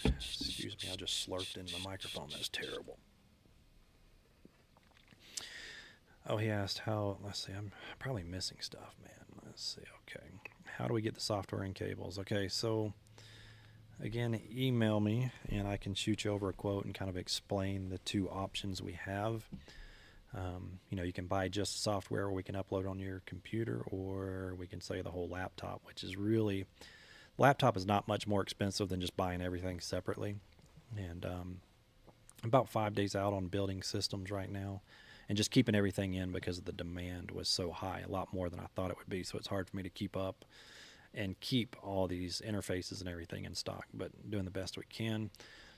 Excuse me, I just slurped into the microphone. That's terrible. Oh, he asked how, let's see, I'm probably missing stuff, man. Let's see, okay. How do we get the software and cables? Okay, so, again, email me, and I can shoot you over a quote and kind of explain the 2 options we have. You know, you can buy just software we can upload on your computer, or we can sell you the whole laptop, which is really, laptop is not much more expensive than just buying everything separately. And about 5 days out on building systems right now. And just keeping everything in because the demand was so high, a lot more than I thought it would be. So it's hard for me to keep up and keep all these interfaces and everything in stock, but doing the best we can.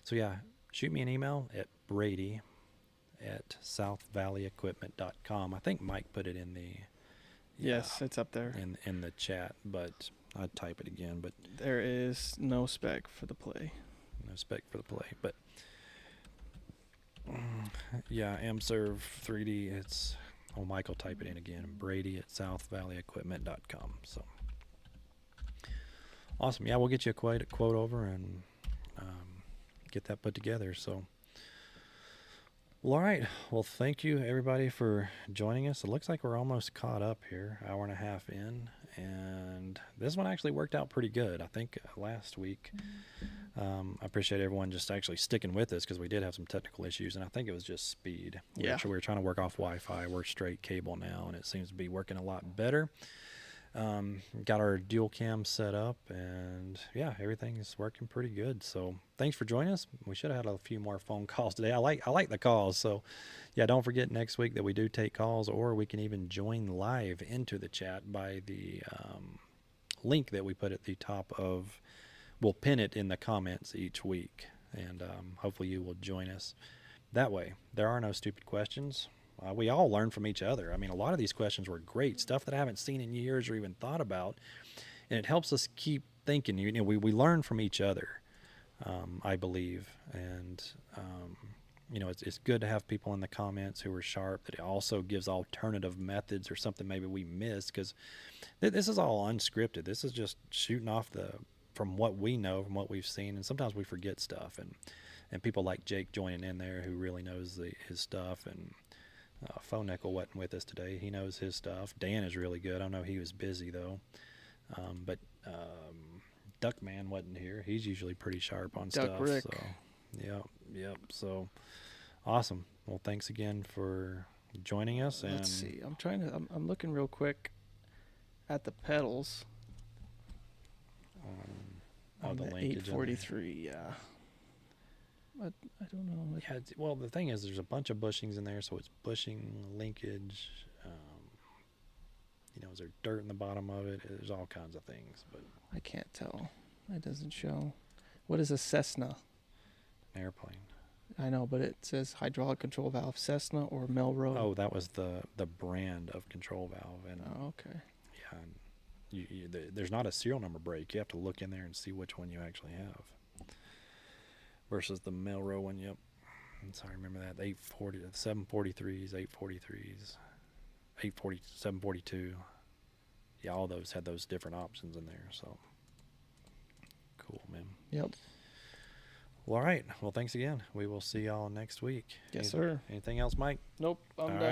So yeah, shoot me an email at brady@southvalleyequipment.com. I think Mike put it in the... Yes, it's up there. In the chat, but I'd type it again. But there is no spec for the play. No spec for the play, but... yeah, MServe 3D. It's Michael, type it in again. Brady@southvalleyequipment.com. So awesome. Yeah, we'll get you a quote over and get that put together. So Well, all right. Well, thank you everybody for joining us. It looks like we're almost caught up here, hour and a half in, and this one actually worked out pretty good. I think last week. I appreciate everyone just actually sticking with us because we did have some technical issues, and I think it was just speed. Yeah. We were trying to work off Wi-Fi. We're straight cable now, and it seems to be working a lot better. Got our dual cam set up, and yeah, everything's working pretty good. So thanks for joining us. We should have had a few more phone calls today. I like the calls. So yeah, don't forget next week that we do take calls, or we can even join live into the chat by the link that we put at the top of. We'll pin it in the comments each week, and hopefully you will join us that way. There are no stupid questions. We all learn from each other. I mean, a lot of these questions were great, stuff that I haven't seen in years or even thought about, and it helps us keep thinking. You know, we learn from each other, I believe, and you know, it's good to have people in the comments who are sharp. That it also gives alternative methods or something maybe we missed, because this is all unscripted. This is just shooting off from what we know, from what we've seen, and sometimes we forget stuff, and people like Jake joining in there who really knows his stuff, and Faux Nickel wasn't with us today. He knows his stuff. Dan is really good. I know he was busy though, but Duckman wasn't here. He's usually pretty sharp on Duck stuff. Rick. So yep. So awesome. Well, thanks again for joining us. And Let's see. I'm looking real quick at the pedals. On the the linkage in there. 843, yeah. But I don't know. Yeah, well, the thing is, there's a bunch of bushings in there, so it's bushing, linkage. You know, is there dirt in the bottom of it? There's all kinds of things, but I can't tell. It doesn't show. What is a Cessna? an airplane. I know, but it says hydraulic control valve Cessna or Melrose. Oh, that was the brand of control valve, and Oh, okay. yeah, and there's not a serial number break. You have to look in there and see which one you actually have. Versus the Melrose one, yep. I'm sorry, remember that. 840, 743s, 843s, 840, 742. Yeah, all those had those different options in there, so. Cool, man. Yep. Well, all right. Well, thanks again. We will see y'all next week. Yes, sir. Anything else, Mike? Nope. I'm All done. right.